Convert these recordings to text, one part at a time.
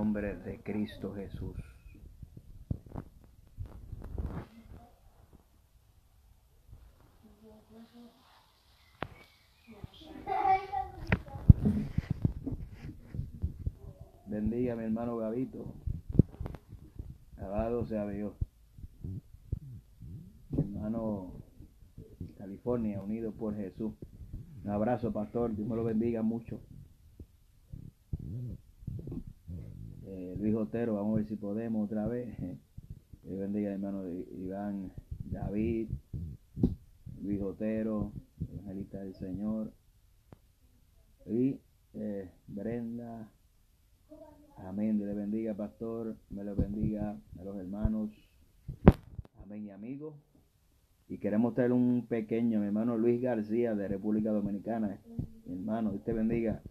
nombre de Cristo Jesús. Bendiga a mi hermano Gabito. Alabado sea Dios. Mi hermano California, unido por Jesús. Un abrazo, pastor. Dios me lo bendiga mucho. Luis Otero, vamos a ver si podemos otra vez. Dios bendiga a mi hermano Iván David, Luis Otero, evangelista del Señor. Y Brenda. Amén. Dios le bendiga, pastor. Me lo bendiga a los hermanos. Amén, y amigos. Y queremos traer un pequeño, mi hermano Luis García de República Dominicana. Mi hermano, Dios te bendiga.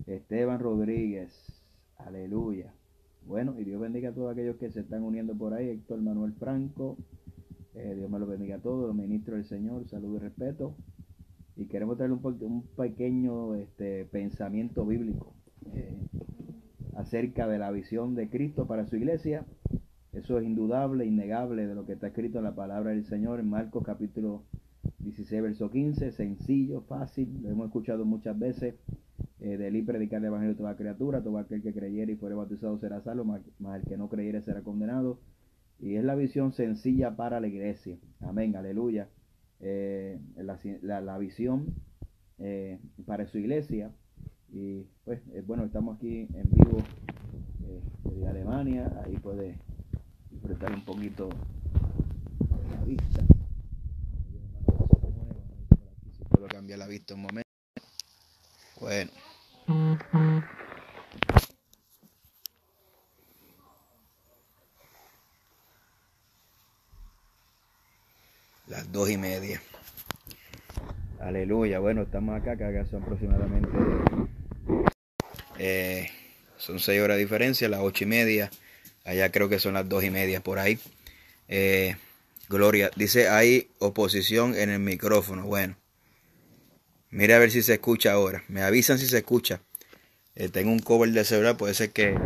Esteban Rodríguez. Aleluya. Bueno, y Dios bendiga a todos aquellos que se están uniendo por ahí. Héctor Manuel Franco. Dios me lo bendiga a todos, los ministros del Señor. Salud y respeto. Y queremos traer un pequeño pensamiento bíblico acerca de la visión de Cristo para su iglesia. Eso es indudable, innegable de lo que está escrito en la palabra del Señor en Marcos capítulo 16, verso 15. Sencillo, fácil, lo hemos escuchado muchas veces. De él y predicar el evangelio a toda criatura, todo aquel que creyere y fuere bautizado será salvo, mas el que no creyere será condenado. Y es la visión sencilla para la iglesia. Amén, aleluya. La visión para su iglesia. Y pues bueno, estamos aquí en vivo de Alemania. Ahí puede disfrutar un poquito de la vista. Si puedo cambiar la vista un momento. Bueno. Las 2:30. Aleluya. Bueno, estamos acá son aproximadamente son 6 horas de diferencia, las 8:30. Allá creo que son las 2:30 por ahí. Gloria, dice hay oposición en el micrófono. Bueno, mire a ver si se escucha ahora. Me avisan si se escucha. Tengo un cover de celular, puede ser que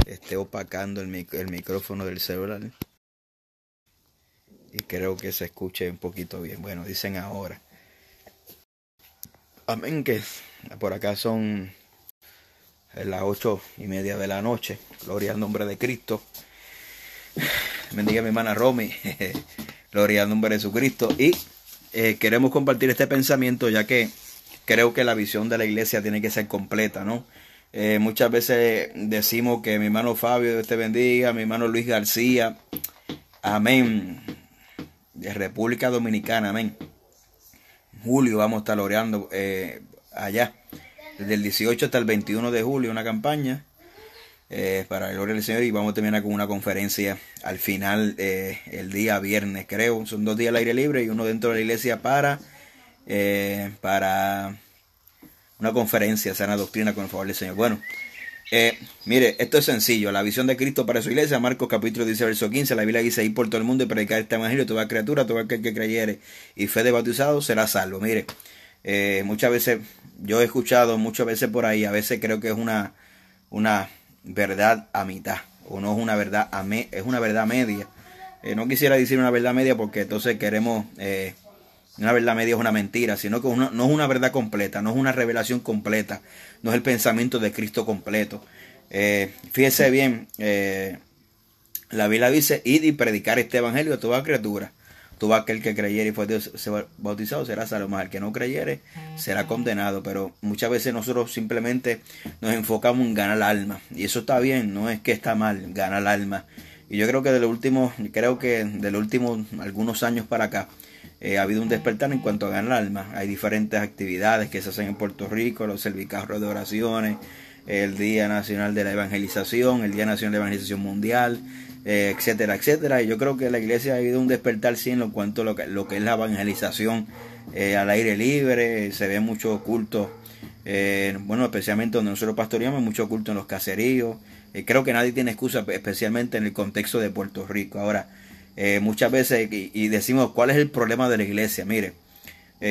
esté opacando el micrófono del celular. Y creo que se escuche un poquito bien. Bueno, dicen ahora. Amén, que por acá son las 8:30 de la noche. Gloria al nombre de Cristo. Bendiga a mi hermana Romy. Gloria al nombre de Jesucristo. Y queremos compartir este pensamiento, ya que creo que la visión de la iglesia tiene que ser completa, ¿no? Muchas veces decimos que mi hermano Fabio, Dios te bendiga, mi hermano Luis García, amén, de República Dominicana, amén. Julio vamos a estar orando allá, desde el 18 hasta el 21 de julio, una campaña para la gloria del Señor, y vamos a terminar con una conferencia al final, el día viernes, creo. Son 2 días al aire libre y uno dentro de la iglesia para una conferencia, sana doctrina, con el favor del Señor. Bueno, mire, esto es sencillo. La visión de Cristo para su iglesia, Marcos capítulo 10, verso 15. La Biblia dice: ir por todo el mundo y predicar este evangelio a toda criatura, todo aquel que creyere y fe de bautizado será salvo. Mire, muchas veces yo he escuchado, muchas veces por ahí, a veces creo que es una verdad a mitad, o no es una verdad es una verdad media. No quisiera decir una verdad media, porque entonces queremos una verdad media es una mentira, sino que no es una verdad completa, no es una revelación completa, no es el pensamiento de Cristo completo. Fíjese bien, la Biblia dice: id y predicar este evangelio a toda criatura. Todo aquel que creyere y fue bautizado será salvo, mas el que no creyere será condenado. Pero muchas veces nosotros simplemente nos enfocamos en ganar el alma, y eso está bien, no es que está mal ganar el alma. Y yo creo que de los últimos algunos años para acá ha habido un despertar en cuanto a ganar el alma. Hay diferentes actividades que se hacen en Puerto Rico, los servicarros de oraciones, el Día Nacional de la Evangelización, el Día Nacional de la Evangelización Mundial, etcétera, etcétera. Y yo creo que la iglesia ha habido un despertar, sí, en cuanto a lo que es la evangelización al aire libre. Se ve mucho culto, bueno, especialmente donde nosotros pastoreamos, mucho culto en los caseríos. Creo que nadie tiene excusa, especialmente en el contexto de Puerto Rico. Ahora, muchas veces, y decimos, ¿cuál es el problema de la iglesia? Mire,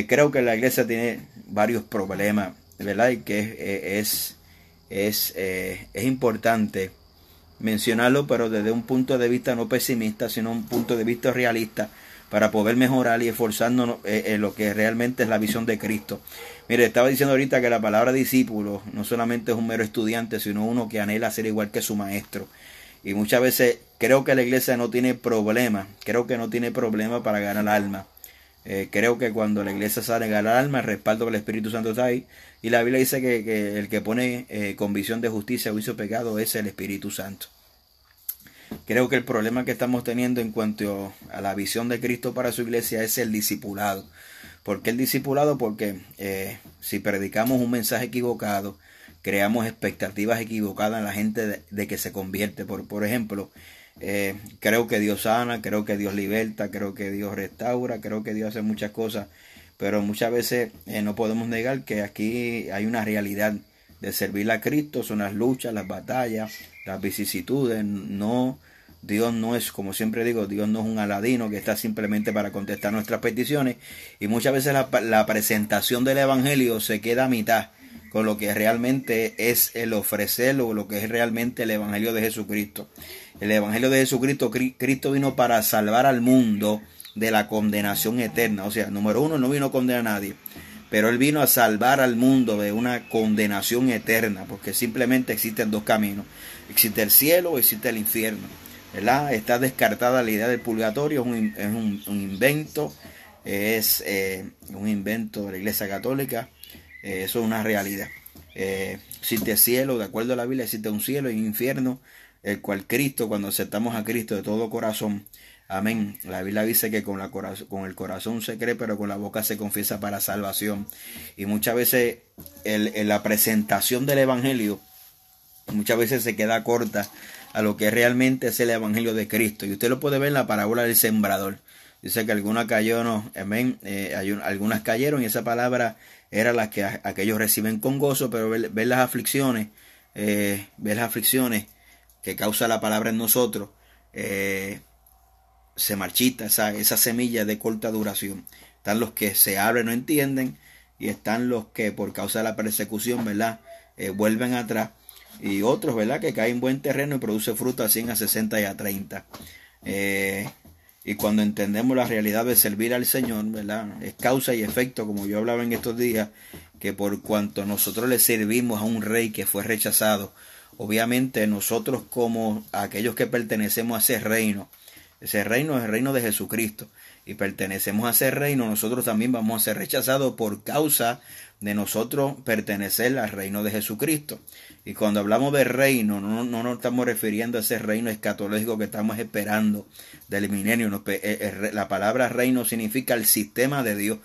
creo que la iglesia tiene varios problemas, ¿verdad? Y que es es importante mencionarlo, pero desde un punto de vista no pesimista, sino un punto de vista realista, para poder mejorar y esforzarnos en lo que realmente es la visión de Cristo. Mire, estaba diciendo ahorita que la palabra discípulo no solamente es un mero estudiante, sino uno que anhela ser igual que su maestro. Y muchas veces creo que la iglesia no tiene problema, para ganar alma. Creo que cuando la iglesia sale a ganar alma, el respaldo del Espíritu Santo está ahí. Y la Biblia dice que el que pone convicción de justicia, juicio, pecado es el Espíritu Santo. Creo que el problema que estamos teniendo en cuanto a la visión de Cristo para su iglesia es el discipulado. ¿Por qué el discipulado? Porque si predicamos un mensaje equivocado, creamos expectativas equivocadas en la gente de que se convierte. Por ejemplo, creo que Dios sana, creo que Dios liberta, creo que Dios restaura, creo que Dios hace muchas cosas, pero muchas veces no podemos negar que aquí hay una realidad de servir a Cristo. Son las luchas, las batallas, las vicisitudes. Dios no es, como siempre digo, Dios no es un aladino que está simplemente para contestar nuestras peticiones, y muchas veces la presentación del evangelio se queda a mitad con lo que realmente es el ofrecerlo, lo que es realmente el evangelio de Jesucristo. El evangelio de Jesucristo, Cristo vino para salvar al mundo de la condenación eterna. O sea, número uno, no vino a condenar a nadie, pero Él vino a salvar al mundo de una condenación eterna, porque simplemente existen dos caminos: existe el cielo o existe el infierno, ¿verdad? Está descartada la idea del purgatorio, es un invento, un invento de la Iglesia Católica. Eso es una realidad. Existe cielo, de acuerdo a la Biblia, existe un cielo y un infierno, el cual Cristo, cuando aceptamos a Cristo de todo corazón, amén, la Biblia dice que con el corazón se cree, pero con la boca se confiesa para salvación. Y muchas veces en la presentación del evangelio, muchas veces se queda corta a lo que realmente es el evangelio de Cristo. Y usted lo puede ver en la parábola del sembrador. Dice que algunas cayeron, amén, algunas cayeron, y esa palabra era la que aquellos reciben con gozo, pero ver las aflicciones, que causa la palabra en nosotros, se marchita esa semilla de corta duración. Están los que se abren, no entienden, y están los que por causa de la persecución, ¿verdad?, vuelven atrás, y otros, ¿verdad?, que caen en buen terreno y produce fruto a 100, a 60 y a 30. Y cuando entendemos la realidad de servir al Señor, ¿verdad?, es causa y efecto, como yo hablaba en estos días, que por cuanto nosotros le servimos a un rey que fue rechazado, obviamente nosotros, como aquellos que pertenecemos a ese reino es el reino de Jesucristo, y pertenecemos a ese reino, nosotros también vamos a ser rechazados por causa de nosotros pertenecer al reino de Jesucristo. Y cuando hablamos de reino, no nos estamos refiriendo a ese reino escatológico que estamos esperando del milenio. La palabra reino significa el sistema de Dios.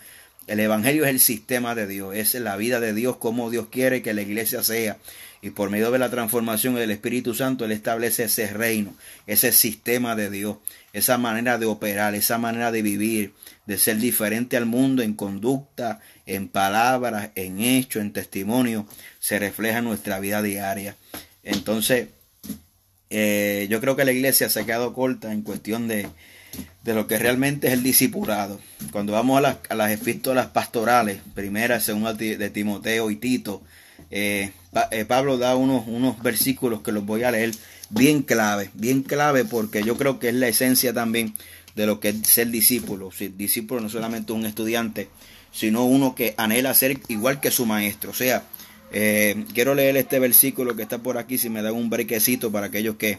El evangelio es el sistema de Dios, es la vida de Dios, como Dios quiere que la iglesia sea. Y por medio de la transformación del Espíritu Santo, Él establece ese reino, ese sistema de Dios, esa manera de operar, esa manera de vivir, de ser diferente al mundo en conducta, en palabras, en hechos, en testimonio, se refleja en nuestra vida diaria. Entonces, yo creo que la iglesia se ha quedado corta en cuestión de lo que realmente es el discipulado. Cuando vamos a las epístolas pastorales, primera, segunda de Timoteo y Tito, Pablo da unos versículos que los voy a leer bien clave, porque yo creo que es la esencia también de lo que es ser discípulo. Si discípulo no solamente un estudiante, sino uno que anhela ser igual que su maestro. O sea, quiero leer este versículo que está por aquí, si me dan un brequecito, para aquellos que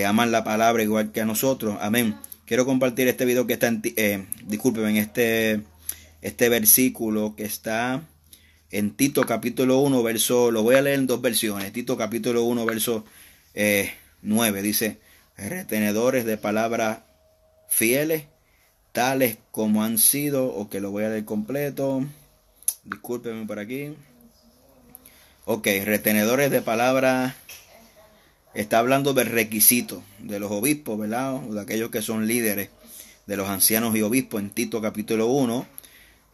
aman la palabra igual que a nosotros. Amén. Quiero compartir este video que está en este versículo que está en Tito capítulo 1, lo voy a leer en dos versiones. Tito capítulo 1, verso 9, dice: retenedores de palabras fieles, tales como han sido, o que lo voy a leer completo, discúlpenme por aquí. Ok, retenedores de palabras, está hablando del requisito de los obispos, ¿verdad?, o de aquellos que son líderes, de los ancianos y obispos, en Tito capítulo 1.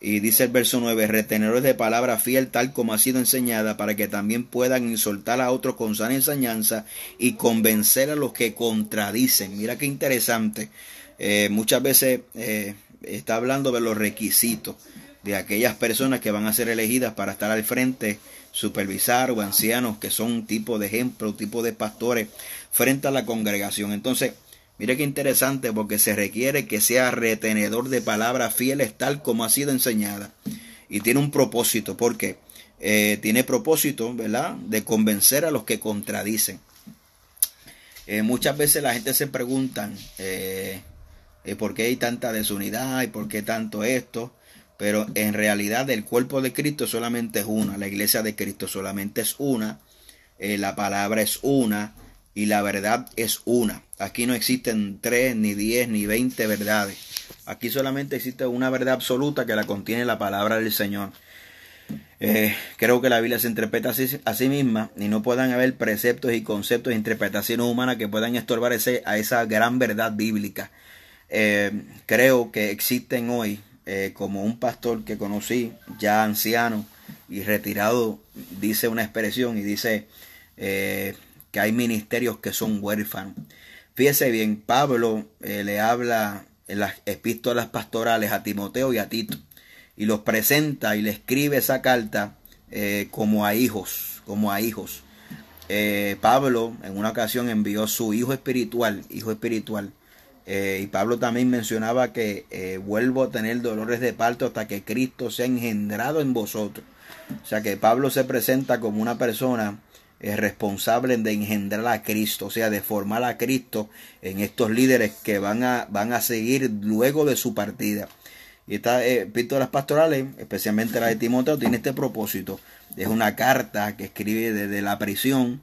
Y dice el verso 9: retenedores de palabra fiel, tal como ha sido enseñada, para que también puedan insultar a otros con sana enseñanza y convencer a los que contradicen. Mira qué interesante. Muchas veces está hablando de los requisitos de aquellas personas que van a ser elegidas para estar al frente supervisar, o ancianos que son un tipo de ejemplo, un tipo de pastores frente a la congregación. Entonces, mire qué interesante, porque se requiere que sea retenedor de palabras fieles tal como ha sido enseñada. Y tiene un propósito, porque tiene propósito, ¿verdad?, de convencer a los que contradicen. Muchas veces la gente se pregunta por qué hay tanta desunidad y por qué tanto esto, pero en realidad el cuerpo de Cristo solamente es una, la iglesia de Cristo solamente es una, la palabra es una y la verdad es una. Aquí no existen 3, ni 10, ni 20 verdades. Aquí solamente existe una verdad absoluta que la contiene la palabra del Señor. Creo que la Biblia se interpreta a sí misma y no puedan haber preceptos y conceptos de interpretaciones humanas que puedan estorbar a esa gran verdad bíblica. Creo que existen hoy, como un pastor que conocí, ya anciano y retirado, dice una expresión y dice que hay ministerios que son huérfanos. Fíjese bien, Pablo le habla en las epístolas pastorales a Timoteo y a Tito, y los presenta y le escribe esa carta como a hijos, Pablo en una ocasión envió su hijo espiritual, y Pablo también mencionaba que vuelvo a tener dolores de parto hasta que Cristo sea engendrado en vosotros. O sea que Pablo se presenta como una persona responsable de engendrar a Cristo, o sea, de formar a Cristo en estos líderes que van a seguir luego de su partida. Y estas epístolas pastorales, especialmente la de Timoteo, tiene este propósito. Es una carta que escribe desde la prisión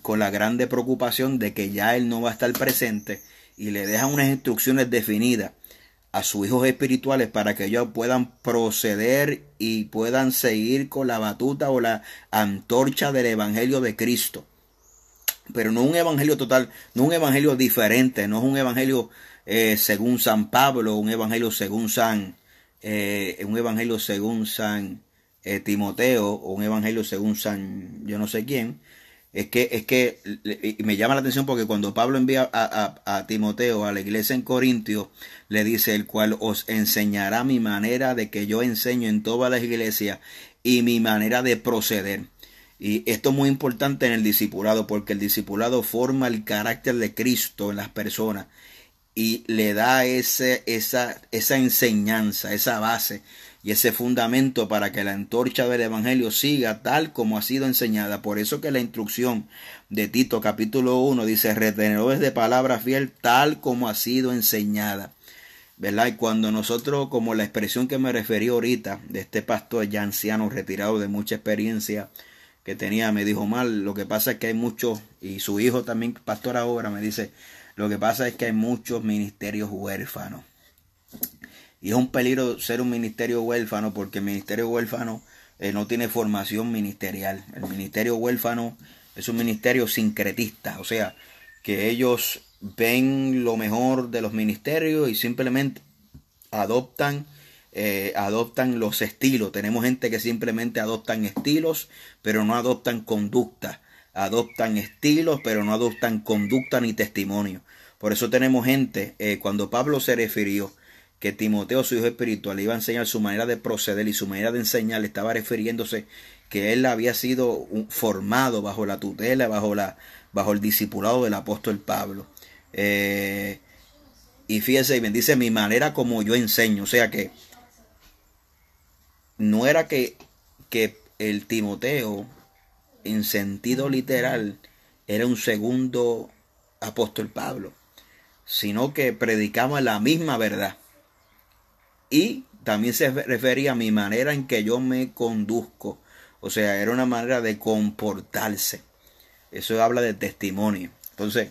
con la grande preocupación de que ya él no va a estar presente, y le deja unas instrucciones definidas a sus hijos espirituales para que ellos puedan proceder y puedan seguir con la batuta o la antorcha del evangelio de Cristo. Pero no un evangelio total, no un evangelio diferente, no es un evangelio según San Pablo, un evangelio según San Timoteo, o un evangelio según San yo no sé quién. Es que me llama la atención porque cuando Pablo envía a Timoteo a la iglesia en Corintios, le dice: el cual os enseñará mi manera de que yo enseño en todas las iglesias y mi manera de proceder. Y esto es muy importante en el discipulado, porque el discipulado forma el carácter de Cristo en las personas y le da esa enseñanza, esa base y ese fundamento para que la antorcha del evangelio siga tal como ha sido enseñada. Por eso que la instrucción de Tito capítulo 1 dice: retenedores de palabra fiel tal como ha sido enseñada, ¿verdad? Y cuando nosotros, como la expresión que me referí ahorita de este pastor ya anciano, retirado de mucha experiencia que tenía, me dijo: mal, lo que pasa es que hay muchos, y su hijo también pastor ahora, me dice: lo que pasa es que hay muchos ministerios huérfanos. Y es un peligro ser un ministerio huérfano, porque el ministerio huérfano no tiene formación ministerial. El ministerio huérfano es un ministerio sincretista, o sea, que ellos ven lo mejor de los ministerios y simplemente adoptan los estilos. Tenemos gente que simplemente adoptan estilos, pero no adoptan conducta. Adoptan estilos, pero no adoptan conducta ni testimonio. Por eso tenemos gente, cuando Pablo se refirió que Timoteo, su hijo espiritual, le iba a enseñar su manera de proceder y su manera de enseñar, le estaba refiriéndose que él había sido formado bajo la tutela, bajo el discipulado del apóstol Pablo. Y fíjese, y bendice mi manera como yo enseño. O sea que no era que el Timoteo, en sentido literal, era un segundo apóstol Pablo, sino que predicaba la misma verdad. Y también se refería a mi manera en que yo me conduzco. O sea, era una manera de comportarse. Eso habla de testimonio. Entonces,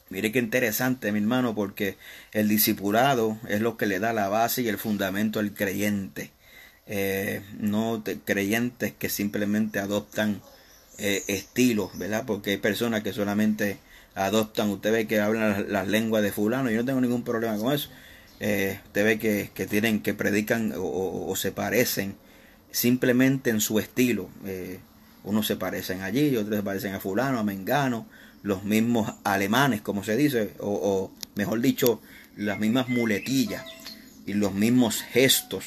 mire qué interesante, mi hermano, porque el discipulado es lo que le da la base y el fundamento al creyente. No creyentes que simplemente adoptan estilos, ¿verdad? Porque hay personas que solamente adoptan. Usted ve que hablan las lenguas de fulano. Yo no tengo ningún problema con eso. Usted ve que predican o se parecen simplemente en su estilo. Unos se parecen allí, otros se parecen a fulano, a mengano, los mismos alemanes, como se dice, o mejor dicho, las mismas muletillas y los mismos gestos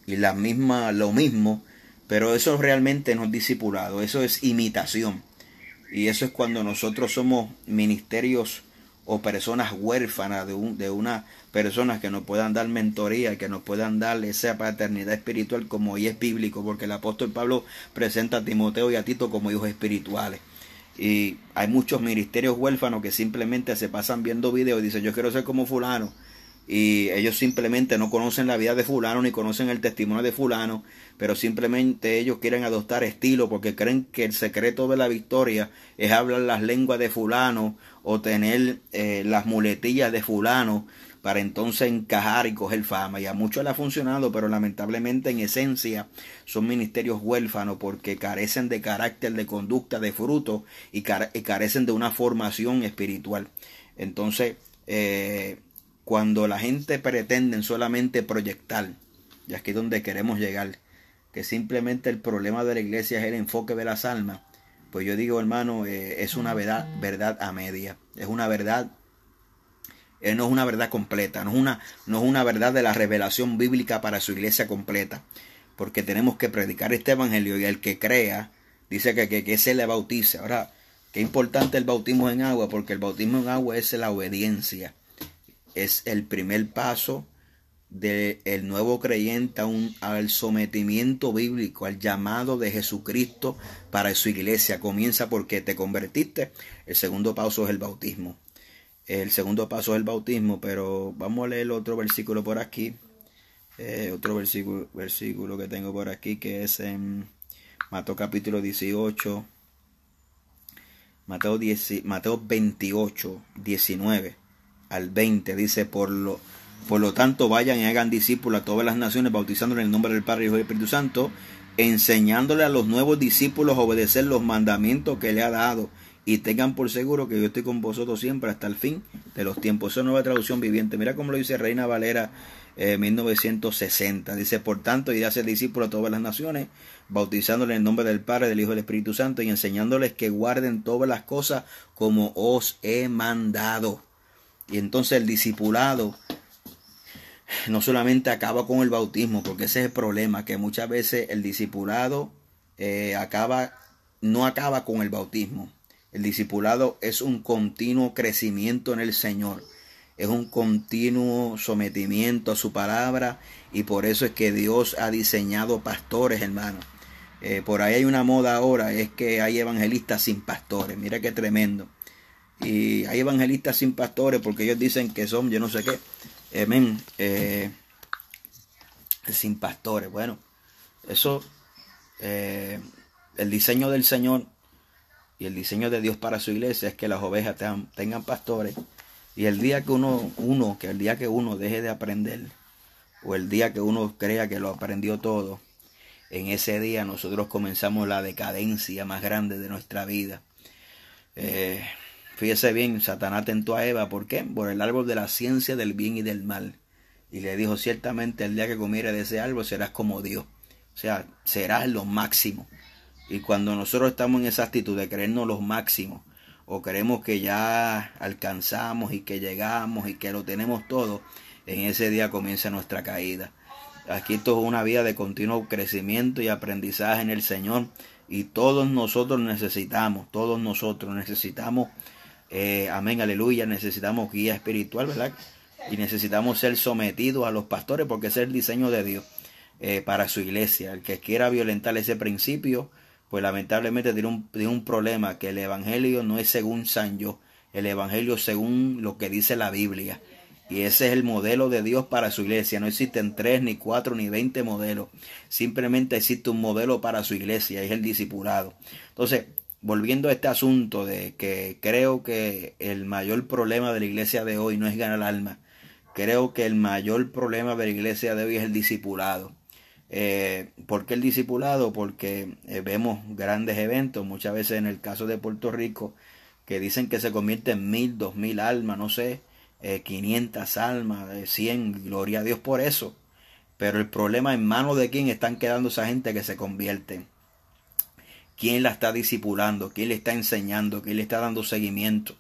y lo mismo Pero eso realmente no es discipulado, eso es imitación. Y eso es cuando nosotros somos ministerios o personas huérfanas de una persona que nos puedan dar mentoría, que nos puedan dar esa paternidad espiritual como hoy es bíblico, porque el apóstol Pablo presenta a Timoteo y a Tito como hijos espirituales. Y hay muchos ministerios huérfanos que simplemente se pasan viendo videos y dicen yo quiero ser como fulano. Y ellos simplemente no conocen la vida de fulano ni conocen el testimonio de fulano, pero simplemente ellos quieren adoptar estilo porque creen que el secreto de la victoria es hablar las lenguas de fulano o tener las muletillas de fulano para entonces encajar y coger fama. Y a muchos les ha funcionado, pero lamentablemente en esencia son ministerios huérfanos porque carecen de carácter, de conducta, de fruto y carecen de una formación espiritual. Entonces, cuando la gente pretende solamente proyectar, y aquí es donde queremos llegar, que simplemente el problema de la iglesia es el enfoque de las almas, pues yo digo, hermano, es una verdad a media, es una verdad, no es una verdad completa, no es una verdad de la revelación bíblica para su iglesia completa, porque tenemos que predicar este evangelio y el que crea, dice que se le bautice. Ahora, qué importante el bautismo en agua, porque el bautismo en agua es la obediencia. Es el primer paso del nuevo creyente al sometimiento bíblico, al llamado de Jesucristo para su iglesia. Comienza porque te convertiste. El segundo paso es el bautismo. El segundo paso es el bautismo, pero vamos a leer otro versículo por aquí. Otro versículo que tengo por aquí, que es en Mateo capítulo 18. Mateo 28, 19 al 20, dice, por lo tanto vayan y hagan discípulos a todas las naciones, bautizándoles en el nombre del Padre, Hijo y Espíritu Santo, enseñándole a los nuevos discípulos a obedecer los mandamientos que le ha dado, y tengan por seguro que yo estoy con vosotros siempre hasta el fin de los tiempos. Esa es nueva traducción viviente. Mira cómo lo dice Reina Valera 1960. Dice, por tanto, y de hacer discípulos a todas las naciones, bautizándoles en el nombre del Padre, del Hijo y del Espíritu Santo, y enseñándoles que guarden todas las cosas como os he mandado. Y entonces el discipulado no solamente acaba con el bautismo, porque ese es el problema, que muchas veces el discipulado no acaba con el bautismo. El discipulado es un continuo crecimiento en el Señor, es un continuo sometimiento a su palabra, y por eso es que Dios ha diseñado pastores, hermano. Por ahí hay una moda ahora, es que hay evangelistas sin pastores. Mira qué tremendo. Y hay evangelistas sin pastores porque ellos dicen que son yo no sé qué. Amén. Sin pastores. Bueno, eso, el diseño del Señor y el diseño de Dios para su iglesia es que las ovejas tengan pastores. Y el día que uno deje de aprender, o el día que uno crea que lo aprendió todo, en ese día nosotros comenzamos la decadencia más grande de nuestra vida. Fíjese bien, Satanás tentó a Eva, ¿por qué? Por el árbol de la ciencia del bien y del mal. Y le dijo, ciertamente el día que comieres de ese árbol serás como Dios. O sea, serás lo máximo. Y cuando nosotros estamos en esa actitud de creernos los máximos, o creemos que ya alcanzamos y que llegamos y que lo tenemos todo, en ese día comienza nuestra caída. Aquí esto es una vida de continuo crecimiento y aprendizaje en el Señor. Y todos nosotros necesitamos, amén, aleluya, necesitamos guía espiritual, ¿verdad? Y necesitamos ser sometidos a los pastores porque ese es el diseño de Dios para su iglesia. El que quiera violentar ese principio, pues lamentablemente tiene un problema, que el evangelio no es según San yo, el evangelio es según lo que dice la Biblia. Y ese es el modelo de Dios para su iglesia. No existen 3, ni 4, ni 20 modelos. Simplemente existe un modelo para su iglesia, es el discipulado. Entonces, volviendo a este asunto de que creo que el mayor problema de la iglesia de hoy no es ganar alma. Creo que el mayor problema de la iglesia de hoy es el discipulado. ¿Por qué el discipulado? Porque vemos grandes eventos, muchas veces en el caso de Puerto Rico, que dicen que se convierte en 1000, 2000 almas, no sé, 500 almas, 100, gloria a Dios por eso. Pero el problema, en manos de quién están quedando esa gente que se convierten. ¿Quién la está discipulando? ¿Quién le está enseñando? ¿Quién le está dando seguimiento?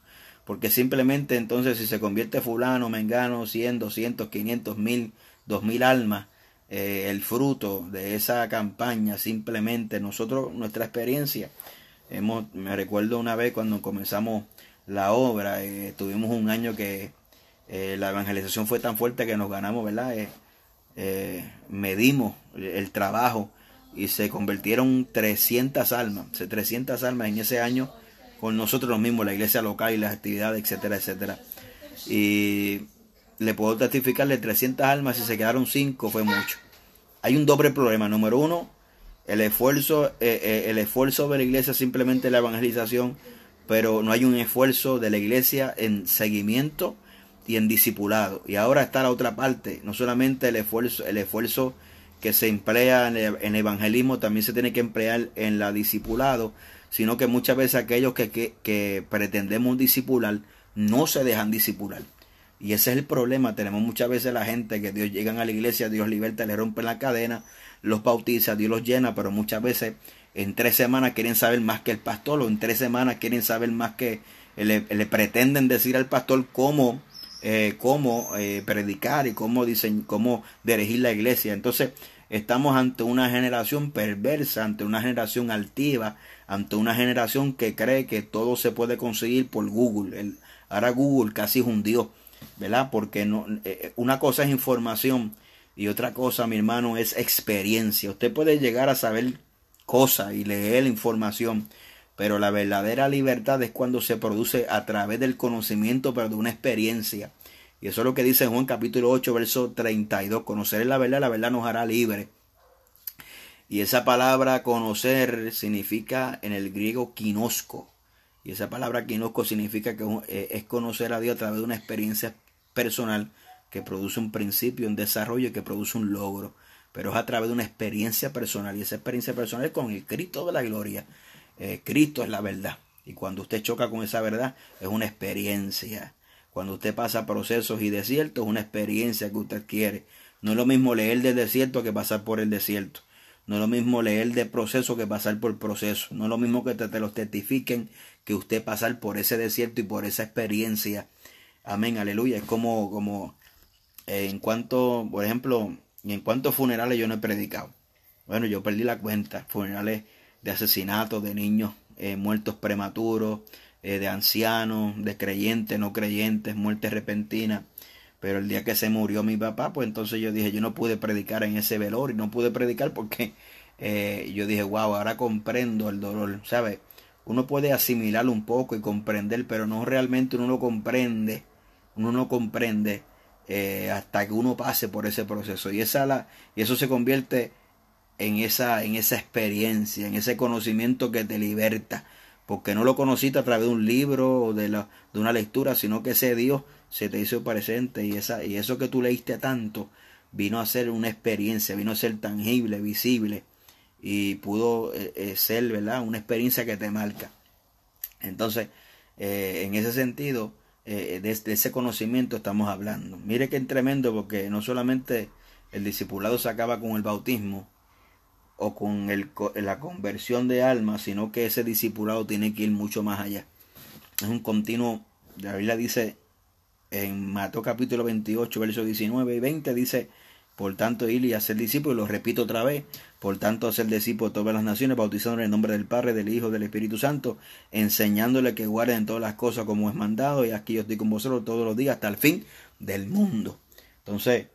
Porque simplemente entonces si se convierte fulano, mengano, 100, 200, 500, 1000, 2000 almas, el fruto de esa campaña, simplemente nosotros, nuestra experiencia. Me recuerdo una vez cuando comenzamos la obra, tuvimos un año que la evangelización fue tan fuerte que nos ganamos, ¿verdad? Medimos el trabajo y se convirtieron 300 almas en ese año con nosotros los mismos, la iglesia local y las actividades, etcétera, etcétera. Y le puedo testificar de 300 almas, si se quedaron 5 fue mucho. Hay un doble problema. Número uno, el esfuerzo de la iglesia simplemente la evangelización, pero no hay un esfuerzo de la iglesia en seguimiento y en discipulado. Y ahora está la otra parte, no solamente el esfuerzo que se emplea en evangelismo, también se tiene que emplear en la discipulado, sino que muchas veces aquellos que pretendemos discipular no se dejan discipular. Y ese es el problema. Tenemos muchas veces la gente que Dios llegan a la iglesia, Dios liberta, le rompen la cadena, los bautiza, Dios los llena, pero muchas veces en 3 semanas quieren saber más que el pastor, o en 3 semanas quieren saber más que le pretenden decir al pastor cómo predicar y cómo dirigir la iglesia. Entonces estamos ante una generación perversa, ante una generación altiva, ante una generación que cree que todo se puede conseguir por Google. Ahora Google casi es un dios, ¿verdad? Porque una cosa es información y otra cosa, mi hermano, es experiencia. Usted puede llegar a saber cosas y leer información, pero la verdadera libertad es cuando se produce a través del conocimiento, pero de una experiencia. Y eso es lo que dice Juan capítulo 8, verso 32. Conocer la verdad nos hará libres. Y esa palabra conocer significa en el griego kinosco. Y esa palabra kinosco significa que es conocer a Dios a través de una experiencia personal que produce un principio, un desarrollo y que produce un logro. Pero es a través de una experiencia personal. Y esa experiencia personal es con el Cristo de la gloria. Cristo es la verdad. Y cuando usted choca con esa verdad, es una experiencia. Cuando usted pasa procesos y desiertos, es una experiencia que usted quiere. No es lo mismo leer del desierto que pasar por el desierto. No es lo mismo leer de proceso que pasar por proceso. No es lo mismo que te lo testifiquen que usted pasar por ese desierto y por esa experiencia. Amén, aleluya. Es como en cuanto, por ejemplo, en cuantos funerales yo no he predicado. Bueno, yo perdí la cuenta. Funerales de asesinatos, de niños muertos prematuros, de ancianos, de creyentes, no creyentes, muerte repentina. Pero el día que se murió mi papá, pues entonces yo dije, yo no pude predicar en ese velorio, no pude predicar porque yo dije, wow, ahora comprendo el dolor, ¿sabes? Uno puede asimilarlo un poco y comprender, pero no realmente uno no comprende hasta que uno pase por ese proceso. Y eso se convierte en esa experiencia, en ese conocimiento que te liberta. Porque no lo conociste a través de un libro o de una lectura, sino que ese Dios se te hizo presente y eso que tú leíste tanto vino a ser una experiencia, vino a ser tangible, visible y pudo ser, ¿verdad?, una experiencia que te marca. Entonces, en ese sentido, de ese conocimiento estamos hablando. Mire qué tremendo, porque no solamente el discipulado se acaba con el bautismo o con la conversión de almas, sino que ese discipulado tiene que ir mucho más allá. Es un continuo. La Biblia dice en Mateo capítulo 28, versos 19 y 20, dice: por tanto, ir y hacer discípulos, lo repito otra vez, por tanto, hacer discípulos de todas las naciones, bautizándolos en el nombre del Padre, del Hijo, del Espíritu Santo, enseñándoles que guarden todas las cosas como es mandado, y aquí yo estoy con vosotros todos los días hasta el fin del mundo. Entonces,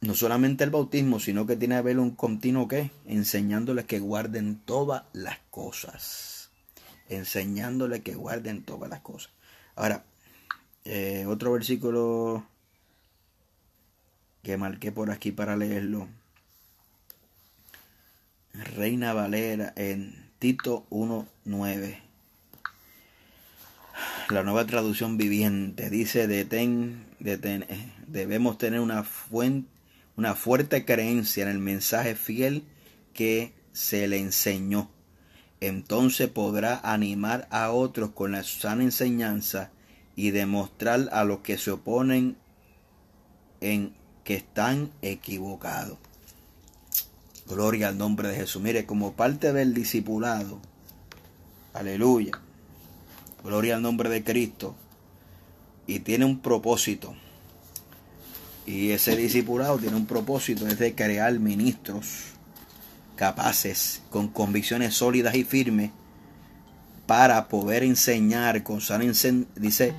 no solamente el bautismo, sino que tiene que haber un continuo ¿qué? Enseñándoles que guarden todas las cosas. Enseñándoles que guarden todas las cosas. Ahora, otro versículo que marqué por aquí para leerlo. Reina Valera en Tito 1:9. La Nueva Traducción Viviente dice: debemos tener una fuerte creencia en el mensaje fiel que se le enseñó. Entonces podrá animar a otros con la sana enseñanza y demostrar a los que se oponen en que están equivocados. Gloria al nombre de Jesús. Mire, como parte del discipulado, aleluya, gloria al nombre de Cristo, y tiene un propósito. Y ese discipulado tiene un propósito, es de crear ministros capaces, con convicciones sólidas y firmes, para poder enseñar, dice,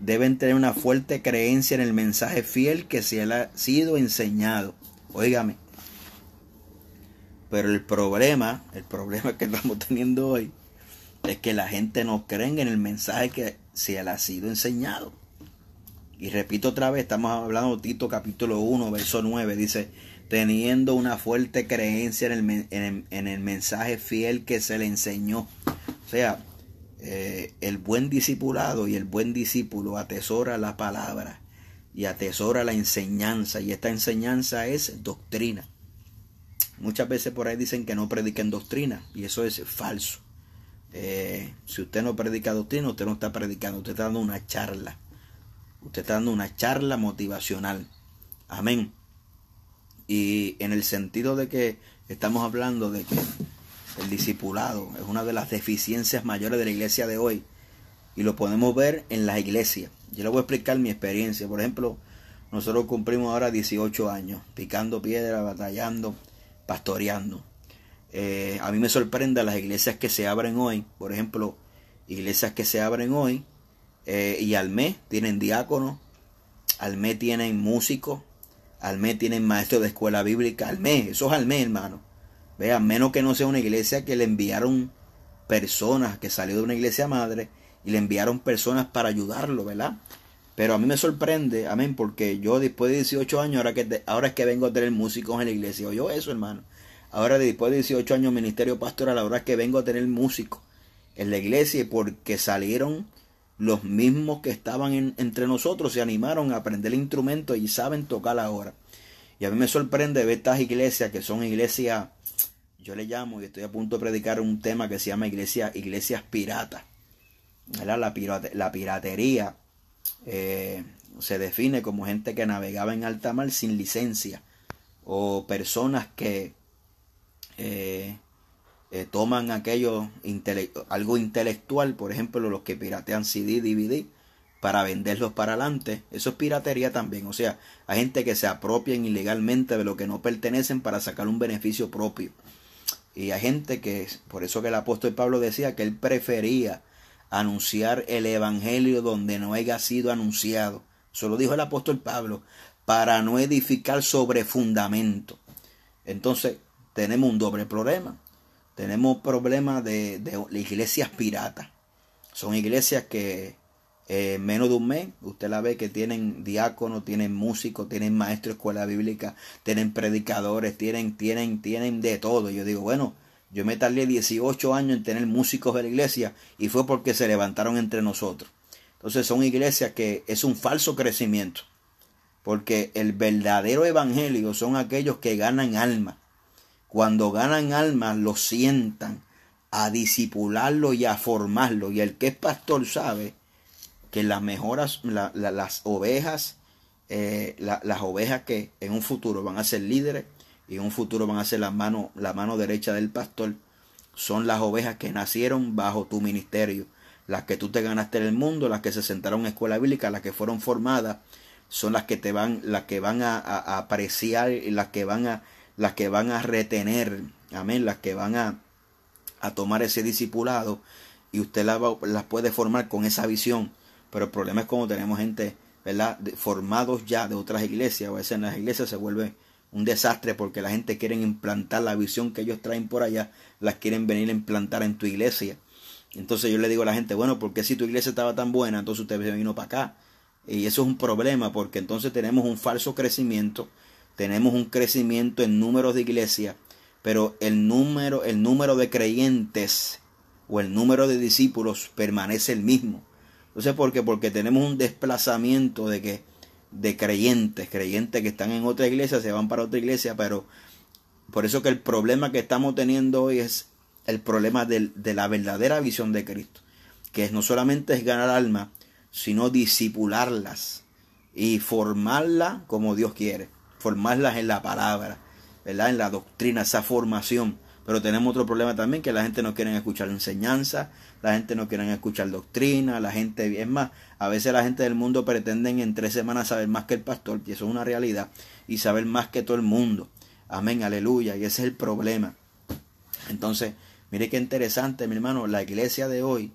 deben tener una fuerte creencia en el mensaje fiel que se le ha sido enseñado. Óigame. Pero el problema que estamos teniendo hoy es que la gente no cree en el mensaje que se le ha sido enseñado. Y repito otra vez, estamos hablando de Tito capítulo 1, verso 9, dice, teniendo una fuerte creencia en el mensaje fiel que se le enseñó. O sea, el buen discipulado y el buen discípulo atesora la palabra y atesora la enseñanza, y esta enseñanza es doctrina. Muchas veces por ahí dicen que no prediquen doctrina, y eso es falso. Si usted no predica doctrina, usted no está predicando, usted está dando una charla. Usted está dando una charla motivacional. Amén. Y en el sentido de que estamos hablando de que el discipulado es una de las deficiencias mayores de la iglesia de hoy, y lo podemos ver en las iglesias. Yo le voy a explicar mi experiencia. Por ejemplo, nosotros cumplimos ahora 18 años, picando piedra, batallando, pastoreando. A mí me sorprende las iglesias que se abren hoy. Por ejemplo, iglesias que se abren hoy y al mes tienen diáconos, al mes tienen músicos, al mes tienen maestros de escuela bíblica, al mes, eso es al mes, hermano. Vean, menos que no sea una iglesia que le enviaron personas, que salió de una iglesia madre y le enviaron personas para ayudarlo, ¿verdad? Pero a mí me sorprende, amén, porque yo después de 18 años, ahora es que vengo a tener músicos en la iglesia. Oye eso, hermano. Ahora después de 18 años ministerio pastoral, ahora es que vengo a tener músicos en la iglesia, porque salieron los mismos que estaban entre nosotros, se animaron a aprender el instrumento y saben tocar ahora. Y a mí me sorprende ver estas iglesias que son iglesias, yo le llamo, y estoy a punto de predicar un tema que se llama iglesias piratas. ¿Verdad? La piratería se define como gente que navegaba en alta mar sin licencia, o personas que toman algo intelectual, por ejemplo los que piratean CD, DVD para venderlos para adelante. Eso es piratería también. O sea, hay gente que se apropian ilegalmente de lo que no pertenecen para sacar un beneficio propio. Y hay gente que, por eso que el apóstol Pablo decía que él prefería anunciar el evangelio donde no haya sido anunciado. Eso lo dijo el apóstol Pablo, para no edificar sobre fundamento. Entonces tenemos un doble problema. Tenemos problemas de iglesias piratas. Son iglesias que menos de un mes usted la ve que tienen diáconos, tienen músicos, tienen maestros de escuela bíblica, tienen predicadores, tienen de todo. Yo digo, bueno, yo me tardé 18 años en tener músicos de la iglesia y fue porque se levantaron entre nosotros. Entonces son iglesias que es un falso crecimiento, porque el verdadero evangelio son aquellos que ganan almas. Cuando ganan almas, los sientan a discipularlo y a formarlo. Y el que es pastor sabe que las ovejas, las ovejas que en un futuro van a ser líderes y en un futuro van a ser la mano derecha del pastor, son las ovejas que nacieron bajo tu ministerio, las que tú te ganaste en el mundo, las que se sentaron en escuela bíblica, las que fueron formadas, son las que van a apreciar y las que van a retener, amén, las que van a tomar ese discipulado, y usted las puede formar con esa visión. Pero el problema es cuando tenemos gente, ¿verdad?, formados ya de otras iglesias. A veces en las iglesias se vuelve un desastre porque la gente quiere implantar la visión que ellos traen por allá, las quieren venir a implantar en tu iglesia. Entonces yo le digo a la gente, bueno, porque si tu iglesia estaba tan buena, entonces usted vino para acá. Y eso es un problema, porque entonces tenemos un falso crecimiento, tenemos un crecimiento en números de iglesias, pero el número de creyentes o el número de discípulos permanece el mismo. Entonces, ¿por qué? Porque tenemos un desplazamiento de creyentes que están en otra iglesia, se van para otra iglesia, pero por eso que el problema que estamos teniendo hoy es el problema de la verdadera visión de Cristo, que no solamente es ganar almas, sino discipularlas y formarlas como Dios quiere, formarlas en la palabra, ¿verdad?, en la doctrina, esa formación. Pero tenemos otro problema también, que la gente no quiere escuchar enseñanza, la gente no quiere escuchar doctrina, la gente, es más, a veces la gente del mundo pretenden en 3 semanas saber más que el pastor, y eso es una realidad, y saber más que todo el mundo. Amén, aleluya, y ese es el problema. Entonces, mire qué interesante, mi hermano, la iglesia de hoy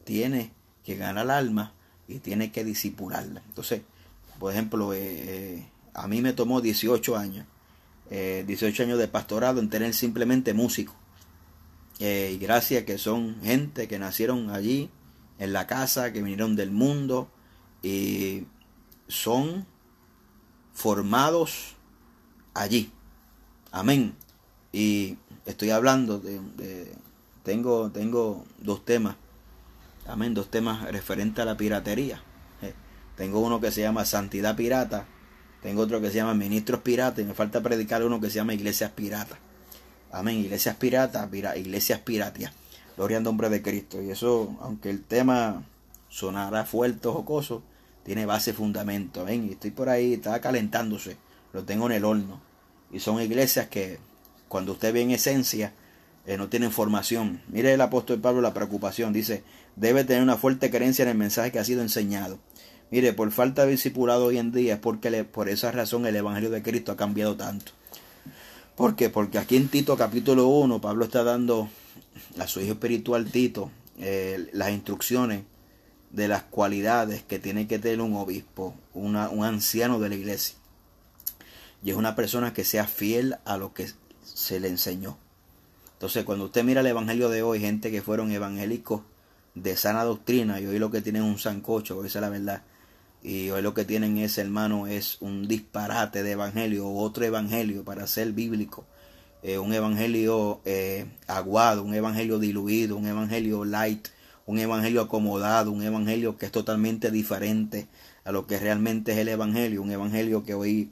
tiene que ganar alma y tiene que disipularla. Entonces, por ejemplo, a mí me tomó 18 años. 18 años de pastorado en tener simplemente músicos. Y gracias que son gente que nacieron allí, en la casa, que vinieron del mundo y son formados allí. Amén. Y estoy hablando tengo 2 temas. Amén, 2 temas referentes a la piratería. Tengo uno que se llama Santidad Pirata. Tengo otro que se llama Ministros Piratas. Y me falta predicar uno que se llama Iglesias Piratas. Amén, iglesias piratas, iglesias piratas. Gloria al nombre de Cristo. Y eso, aunque el tema sonara fuerte o jocoso, tiene base y fundamento. Amén. Y estoy por ahí, está calentándose. Lo tengo en el horno. Y son iglesias que, cuando usted ve en esencia, no tienen formación. Mire el apóstol Pablo la preocupación. Dice, debe tener una fuerte creencia en el mensaje que ha sido enseñado. Mire, por falta de discipulado hoy en día es porque por esa razón el evangelio de Cristo ha cambiado tanto. ¿Por qué? Porque aquí en Tito capítulo 1 Pablo está dando a su hijo espiritual Tito las instrucciones de las cualidades que tiene que tener un obispo, un anciano de la iglesia. Y es una persona que sea fiel a lo que se le enseñó. Entonces, cuando usted mira el evangelio de hoy, gente que fueron evangélicos de sana doctrina, y hoy lo que tienen es un sancocho, esa es la verdad. Y hoy lo que tienen es, hermano, es un disparate de evangelio, o otro evangelio para ser bíblico. Un evangelio aguado, un evangelio diluido, un evangelio light, un evangelio acomodado, un evangelio que es totalmente diferente a lo que realmente es el evangelio. Un evangelio que hoy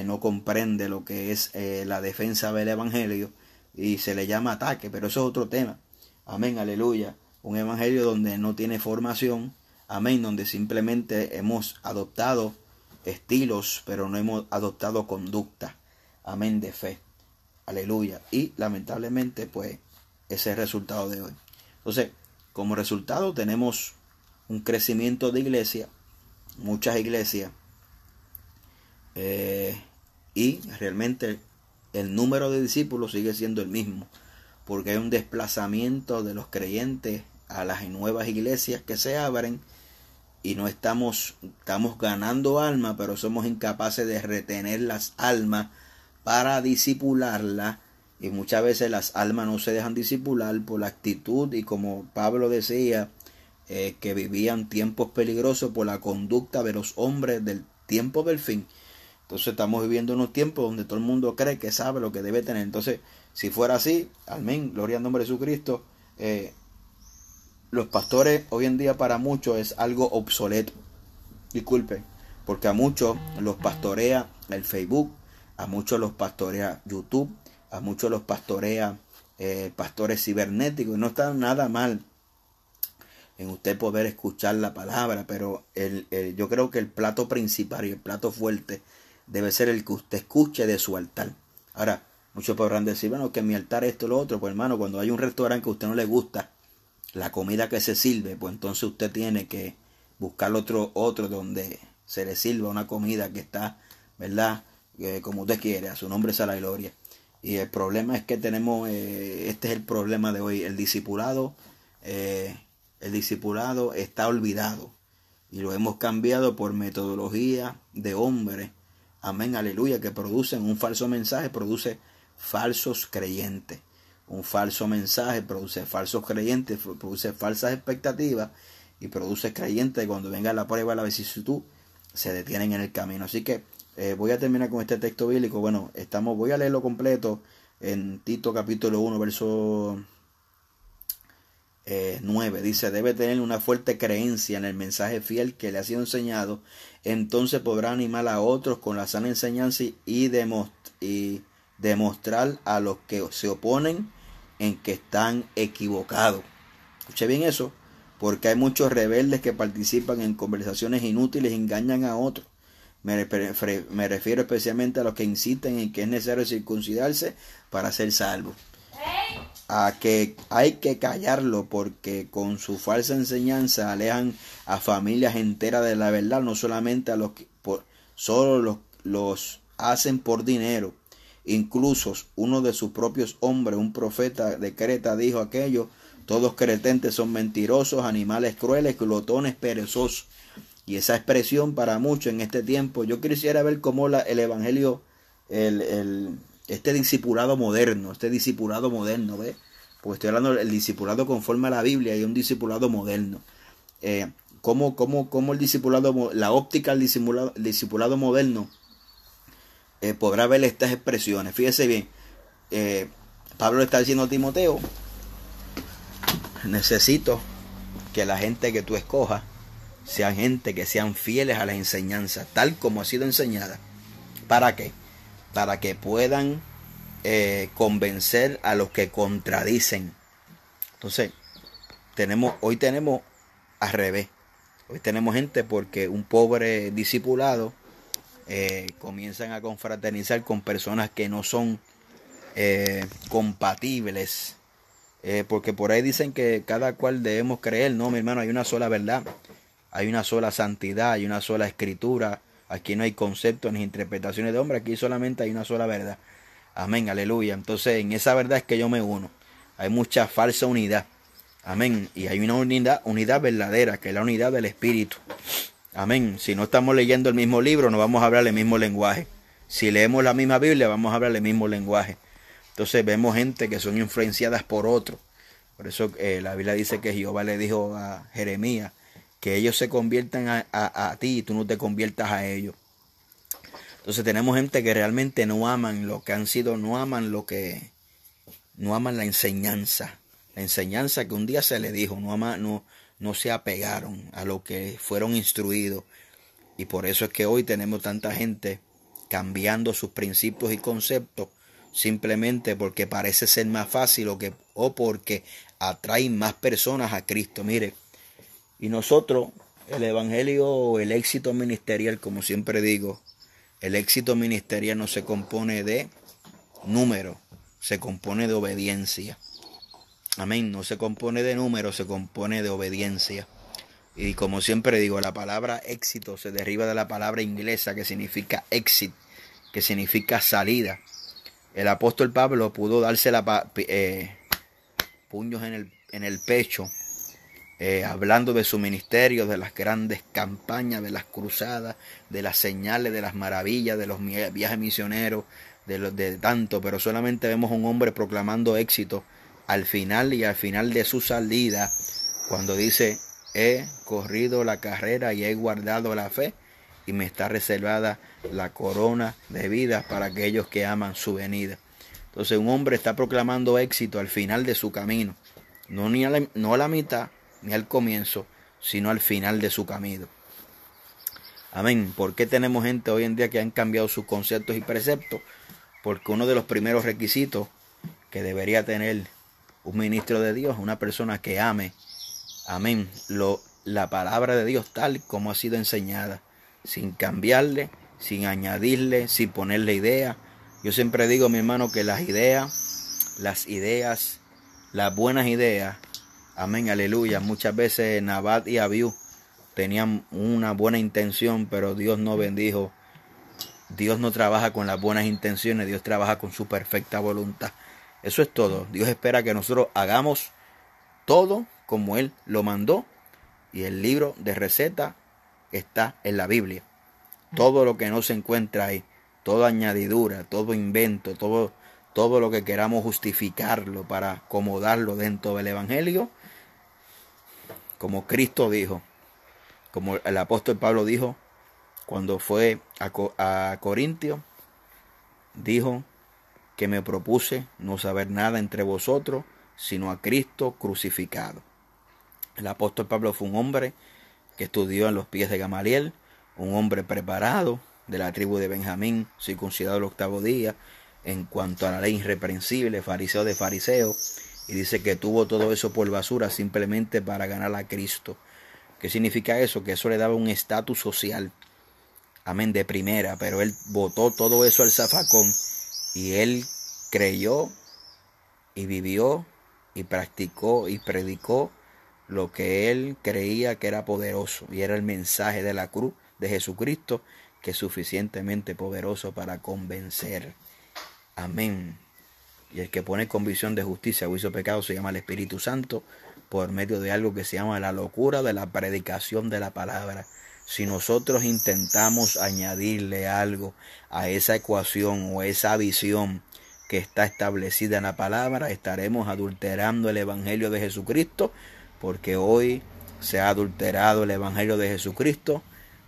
no comprende lo que es la defensa del evangelio y se le llama ataque, pero eso es otro tema. Amén, aleluya. Un evangelio donde no tiene formación. Amén, donde simplemente hemos adoptado estilos, pero no hemos adoptado conducta. Amén, de fe. Aleluya. Y lamentablemente, pues, ese es el resultado de hoy. Entonces, como resultado tenemos un crecimiento de iglesia, muchas iglesias, y realmente el número de discípulos sigue siendo el mismo, porque hay un desplazamiento de los creyentes a las nuevas iglesias que se abren, y no estamos ganando almas, pero somos incapaces de retener las almas para discipularlas, y muchas veces las almas no se dejan discipular por la actitud, y como Pablo decía, que vivían tiempos peligrosos por la conducta de los hombres del tiempo del fin. Entonces estamos viviendo unos tiempos donde todo el mundo cree que sabe lo que debe tener. Entonces, si fuera así, amén, gloria al nombre de Jesucristo, los pastores hoy en día para muchos es algo obsoleto. Disculpen, porque a muchos los pastorea el Facebook, a muchos los pastorea YouTube, a muchos los pastorea pastores cibernéticos. Y no está nada mal en usted poder escuchar la palabra, pero yo creo que el plato principal y el plato fuerte debe ser el que usted escuche de su altar. Ahora, muchos podrán decir, bueno, que mi altar es esto, lo otro. Pues hermano, cuando hay un restaurante que a usted no le gusta la comida que se sirve, pues entonces usted tiene que buscar otro donde se le sirva una comida que está, ¿verdad? Como usted quiere, a su nombre sea la gloria. Y el problema es que tenemos, este es el problema de hoy, el discipulado está olvidado y lo hemos cambiado por metodología de hombres, amén, aleluya, que producen un falso mensaje, produce falsos creyentes. Un falso mensaje produce falsos creyentes, produce falsas expectativas y produce creyentes que cuando venga la prueba, la vicisitud, se detienen en el camino. Así que voy a terminar con este texto bíblico. Bueno, voy a leerlo completo en Tito capítulo 1, verso 9. Dice, debe tener una fuerte creencia en el mensaje fiel que le ha sido enseñado. Entonces podrá animar a otros con la sana enseñanza y demostrar a los que se oponen en que están equivocados. Escuche bien eso, porque hay muchos rebeldes que participan en conversaciones inútiles y engañan a otros. Me refiero especialmente a los que insisten en que es necesario circuncidarse para ser salvo. A que hay que callarlo, porque con su falsa enseñanza alejan a familias enteras de la verdad, no solamente a los que solo los hacen por dinero. Incluso uno de sus propios hombres, un profeta de Creta, dijo aquello: todos cretenses son mentirosos, animales crueles, glotones, perezosos. Y esa expresión para muchos en este tiempo, yo quisiera ver cómo el evangelio, este discipulado moderno, ¿ves? Porque estoy hablando del discipulado conforme a la Biblia y un discipulado moderno. Cómo el discipulado, la óptica del discipulado moderno podrá ver estas expresiones. Fíjese bien, Pablo está diciendo a Timoteo: necesito que la gente que tú escojas sean gente que sean fieles a la enseñanza, tal como ha sido enseñada. ¿Para qué? Para que puedan convencer a los que contradicen. Entonces, hoy tenemos al revés. Hoy tenemos gente porque un pobre discipulado comienzan a confraternizar con personas que no son compatibles. Porque por ahí dicen que cada cual debemos creer. No, mi hermano, hay una sola verdad. Hay una sola santidad, hay una sola escritura. Aquí no hay conceptos ni interpretaciones de hombre, aquí solamente hay una sola verdad. Amén, aleluya. Entonces, en esa verdad es que yo me uno. Hay mucha falsa unidad. Amén. Y hay una unidad verdadera, que es la unidad del Espíritu. Amén. Si no estamos leyendo el mismo libro, no vamos a hablar el mismo lenguaje. Si leemos la misma Biblia, vamos a hablar el mismo lenguaje. Entonces vemos gente que son influenciadas por otro. Por eso la Biblia dice que Jehová le dijo a Jeremías que ellos se conviertan a ti y tú no te conviertas a ellos. Entonces tenemos gente que realmente no aman lo que han sido, no aman la enseñanza. La enseñanza que un día se le dijo, no se apegaron a lo que fueron instruidos. Y por eso es que hoy tenemos tanta gente cambiando sus principios y conceptos simplemente porque parece ser más fácil o porque atraen más personas a Cristo. Mire, y nosotros, el evangelio, el éxito ministerial, como siempre digo, el éxito ministerial no se compone de números, se compone de obediencia. Amén, no se compone de números, se compone de obediencia. Y como siempre digo, la palabra éxito se deriva de la palabra inglesa que significa exit, que significa salida. El apóstol Pablo pudo darse puños en el pecho, hablando de su ministerio, de las grandes campañas, de las cruzadas, de las señales, de las maravillas, de los viajes misioneros, de tanto, pero solamente vemos a un hombre proclamando éxito al final de su salida, cuando dice: he corrido la carrera y he guardado la fe, y me está reservada la corona de vida para aquellos que aman su venida. Entonces un hombre está proclamando éxito al final de su camino, no a la mitad ni al comienzo, sino al final de su camino. Amén. ¿Por qué tenemos gente hoy en día que han cambiado sus conceptos y preceptos? Porque uno de los primeros requisitos que debería tener un ministro de Dios, una persona que ame, amén, la palabra de Dios tal como ha sido enseñada, sin cambiarle, sin añadirle, sin ponerle idea. Yo siempre digo, mi hermano, que las buenas ideas, amén, aleluya, muchas veces Nabat y Abiú tenían una buena intención, pero Dios no bendijo. Dios no trabaja con las buenas intenciones, Dios trabaja con su perfecta voluntad. Eso es todo. Dios espera que nosotros hagamos todo como Él lo mandó, y el libro de receta está en la Biblia. Todo lo que no se encuentra ahí, toda añadidura, todo invento, todo lo que queramos justificarlo para acomodarlo dentro del Evangelio, como Cristo dijo, como el apóstol Pablo dijo cuando fue a Corintios, dijo que me propuse no saber nada entre vosotros, sino a Cristo crucificado. El apóstol Pablo fue un hombre que estudió en los pies de Gamaliel, un hombre preparado de la tribu de Benjamín, circuncidado el 8º día, en cuanto a la ley irreprensible, fariseo de fariseos, y dice que tuvo todo eso por basura simplemente para ganar a Cristo. ¿Qué significa eso? Que eso le daba un estatus social. amén, de primera, pero él botó todo eso al zafacón y él creyó y vivió y practicó y predicó lo que él creía que era poderoso, y era el mensaje de la cruz de Jesucristo, que es suficientemente poderoso para convencer. Amén. Y el que pone convicción de justicia, juicio, pecado, se llama el Espíritu Santo, por medio de algo que se llama la locura de la predicación de la palabra. Si nosotros intentamos añadirle algo a esa ecuación o esa visión que está establecida en la palabra, estaremos adulterando el Evangelio de Jesucristo, porque hoy se ha adulterado el Evangelio de Jesucristo.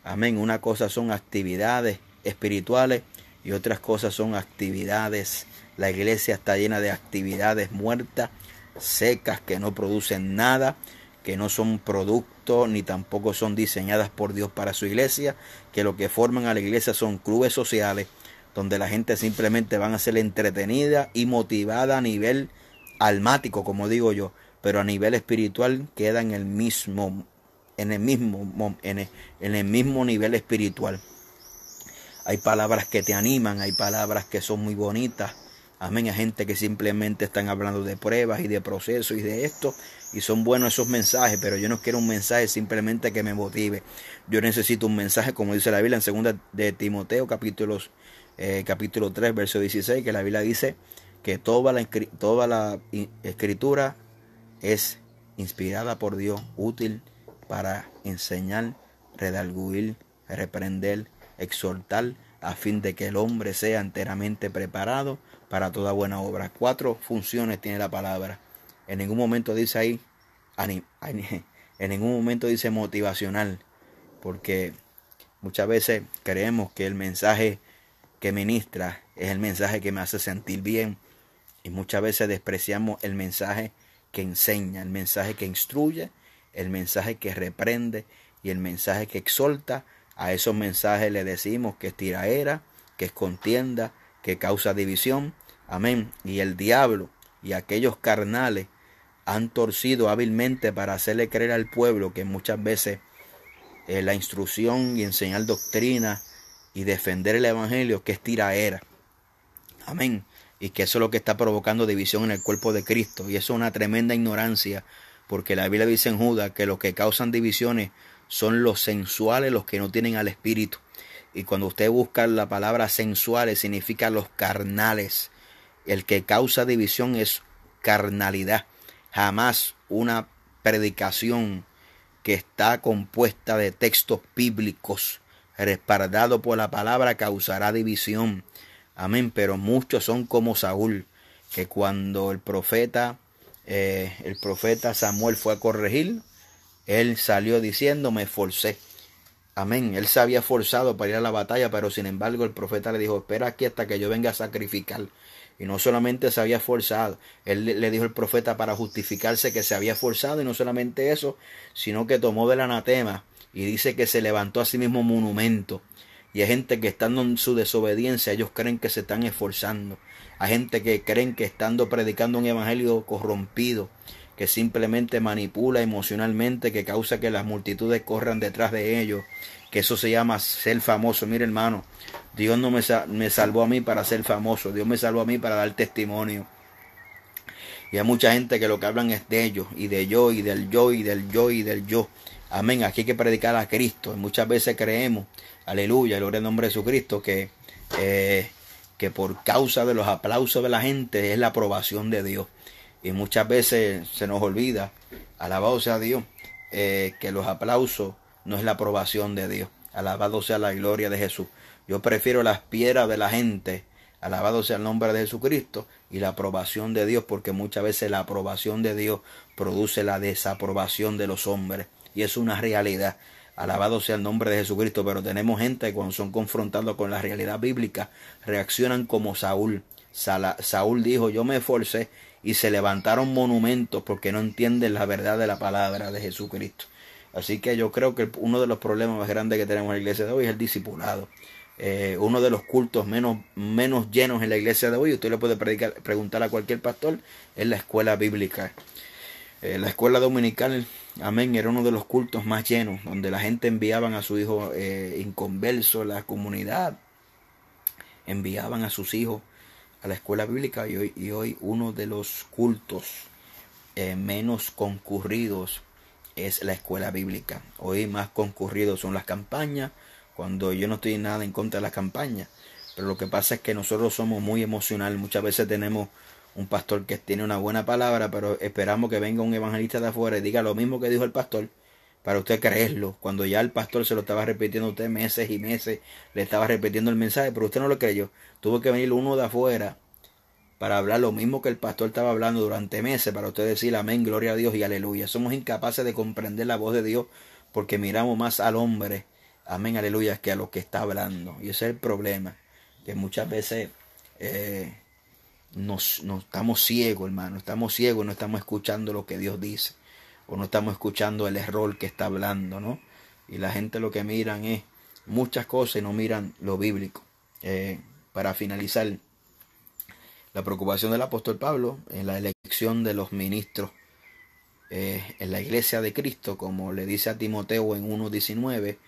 Amén. Una cosa son actividades espirituales y otras cosas son actividades. La iglesia está llena de actividades muertas, secas, que no producen nada, que no son productos ni tampoco son diseñadas por Dios para su iglesia, que lo que forman a la iglesia son clubes sociales donde la gente simplemente van a ser entretenida y motivada a nivel almático, como digo yo, pero a nivel espiritual queda en el mismo nivel espiritual. Hay palabras que te animan, hay palabras que son muy bonitas. Amén. Hay gente que simplemente están hablando de pruebas y de procesos y de esto, y son buenos esos mensajes, pero yo no quiero un mensaje simplemente que me motive. Yo necesito un mensaje, como dice la Biblia en 2 de Timoteo, capítulo 3, verso 16, que la Biblia dice que toda la escritura es inspirada por Dios, útil para enseñar, redarguir, reprender, exhortar, a fin de que el hombre sea enteramente preparado para toda buena obra. 4 funciones tiene la palabra. En ningún momento dice ahí, en ningún momento dice motivacional, porque muchas veces creemos que el mensaje que ministra es el mensaje que me hace sentir bien, y muchas veces despreciamos el mensaje que enseña, el mensaje que instruye, el mensaje que reprende y el mensaje que exhorta. A esos mensajes le decimos que es tiraera, que es contienda, que causa división. Amén. Y el diablo y aquellos carnales han torcido hábilmente para hacerle creer al pueblo que muchas veces la instrucción y enseñar doctrina y defender el evangelio, que es tiraera. Amén. Y que eso es lo que está provocando división en el cuerpo de Cristo. Y eso es una tremenda ignorancia, porque la Biblia dice en Judas que los que causan divisiones son los sensuales, los que no tienen al Espíritu. Y cuando usted busca la palabra sensuales, significa los carnales. El que causa división es carnalidad. Jamás una predicación que está compuesta de textos bíblicos, respaldado por la palabra, causará división. Amén. Pero muchos son como Saúl, que cuando el profeta Samuel fue a corregir, él salió diciendo: me esforcé. Amén. Él se había forzado para ir a la batalla, pero sin embargo el profeta le dijo: espera aquí hasta que yo venga a sacrificar. Y no solamente se había forzado, él le dijo al profeta para justificarse que se había forzado, y no solamente eso, sino que tomó del anatema, y dice que se levantó a sí mismo monumento. Y hay gente que estando en su desobediencia, ellos creen que se están esforzando. Hay gente que creen que estando predicando un evangelio corrompido, que simplemente manipula emocionalmente, que causa que las multitudes corran detrás de ellos, que eso se llama ser famoso. Mire, hermano, Dios no me salvó a mí para ser famoso, Dios me salvó a mí para dar testimonio. Y hay mucha gente que lo que hablan es de ellos, y de yo, y del yo, y del yo, y del yo. Amén. Aquí hay que predicar a Cristo. Y muchas veces creemos, aleluya, gloria al nombre de Jesucristo, que por causa de los aplausos de la gente es la aprobación de Dios. Y muchas veces se nos olvida, alabado sea Dios, que los aplausos no es la aprobación de Dios. Alabado sea la gloria de Jesús. Yo prefiero las piedras de la gente, alabado sea el nombre de Jesucristo, y la aprobación de Dios, porque muchas veces la aprobación de Dios produce la desaprobación de los hombres. Y es una realidad. Alabado sea el nombre de Jesucristo. Pero tenemos gente que cuando son confrontados con la realidad bíblica, reaccionan como Saúl. Saúl dijo: yo me esforcé, y se levantaron monumentos porque no entienden la verdad de la palabra de Jesucristo. Así que yo creo que uno de los problemas más grandes que tenemos en la iglesia de hoy es el discipulado. Uno de los cultos menos llenos en la iglesia de hoy, usted le puede preguntar a cualquier pastor, es la escuela bíblica. La escuela dominical amén, era uno de los cultos más llenos, donde la gente enviaban a su hijo inconverso, la comunidad enviaban a sus hijos a la escuela bíblica, y hoy uno de los cultos menos concurridos es la escuela bíblica. Hoy más concurridos son las campañas, cuando yo no estoy nada en contra de las campañas, pero lo que pasa es que nosotros somos muy emocionales. Muchas veces tenemos un pastor que tiene una buena palabra, pero esperamos que venga un evangelista de afuera y diga lo mismo que dijo el pastor para usted creerlo, cuando ya el pastor se lo estaba repitiendo a usted meses y meses, le estaba repitiendo el mensaje, pero usted no lo creyó. Tuvo que venir uno de afuera para hablar lo mismo que el pastor estaba hablando durante meses, para usted decir amén, gloria a Dios y aleluya. Somos incapaces de comprender la voz de Dios porque miramos más al hombre, amén, aleluya, que a lo que está hablando. Y ese es el problema, que muchas veces nos estamos ciegos, hermano, estamos ciegos, no estamos escuchando lo que Dios dice, o no estamos escuchando el error que está hablando, ¿no? Y la gente lo que miran es muchas cosas y no miran lo bíblico. Para finalizar, la preocupación del apóstol Pablo en la elección de los ministros en la iglesia de Cristo, como le dice a Timoteo en 1:19,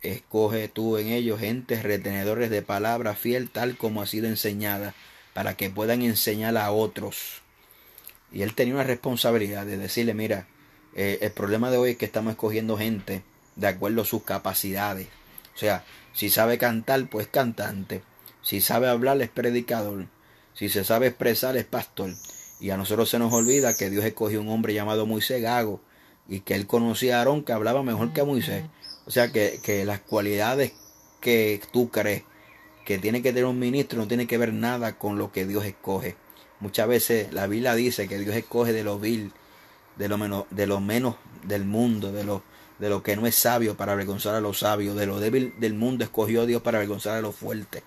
escoge tú en ellos gentes retenedores de palabra fiel, tal como ha sido enseñada, para que puedan enseñar a otros. Y él tenía una responsabilidad de decirle, mira, el problema de hoy es que estamos escogiendo gente de acuerdo a sus capacidades. O sea, si sabe cantar, pues cantante. Si sabe hablar, es predicador. Si se sabe expresar, es pastor. Y a nosotros se nos olvida que Dios escogió un hombre llamado Moisés Gago, y que él conocía a Aarón, que hablaba mejor que Moisés. O sea, que las cualidades que tú crees que tiene que tener un ministro no tiene que ver nada con lo que Dios escoge. Muchas veces la Biblia dice que Dios escoge de lo vil, de lo menos del mundo, de lo que no es sabio para avergonzar a los sabios, de lo débil del mundo escogió Dios para avergonzar a los fuertes.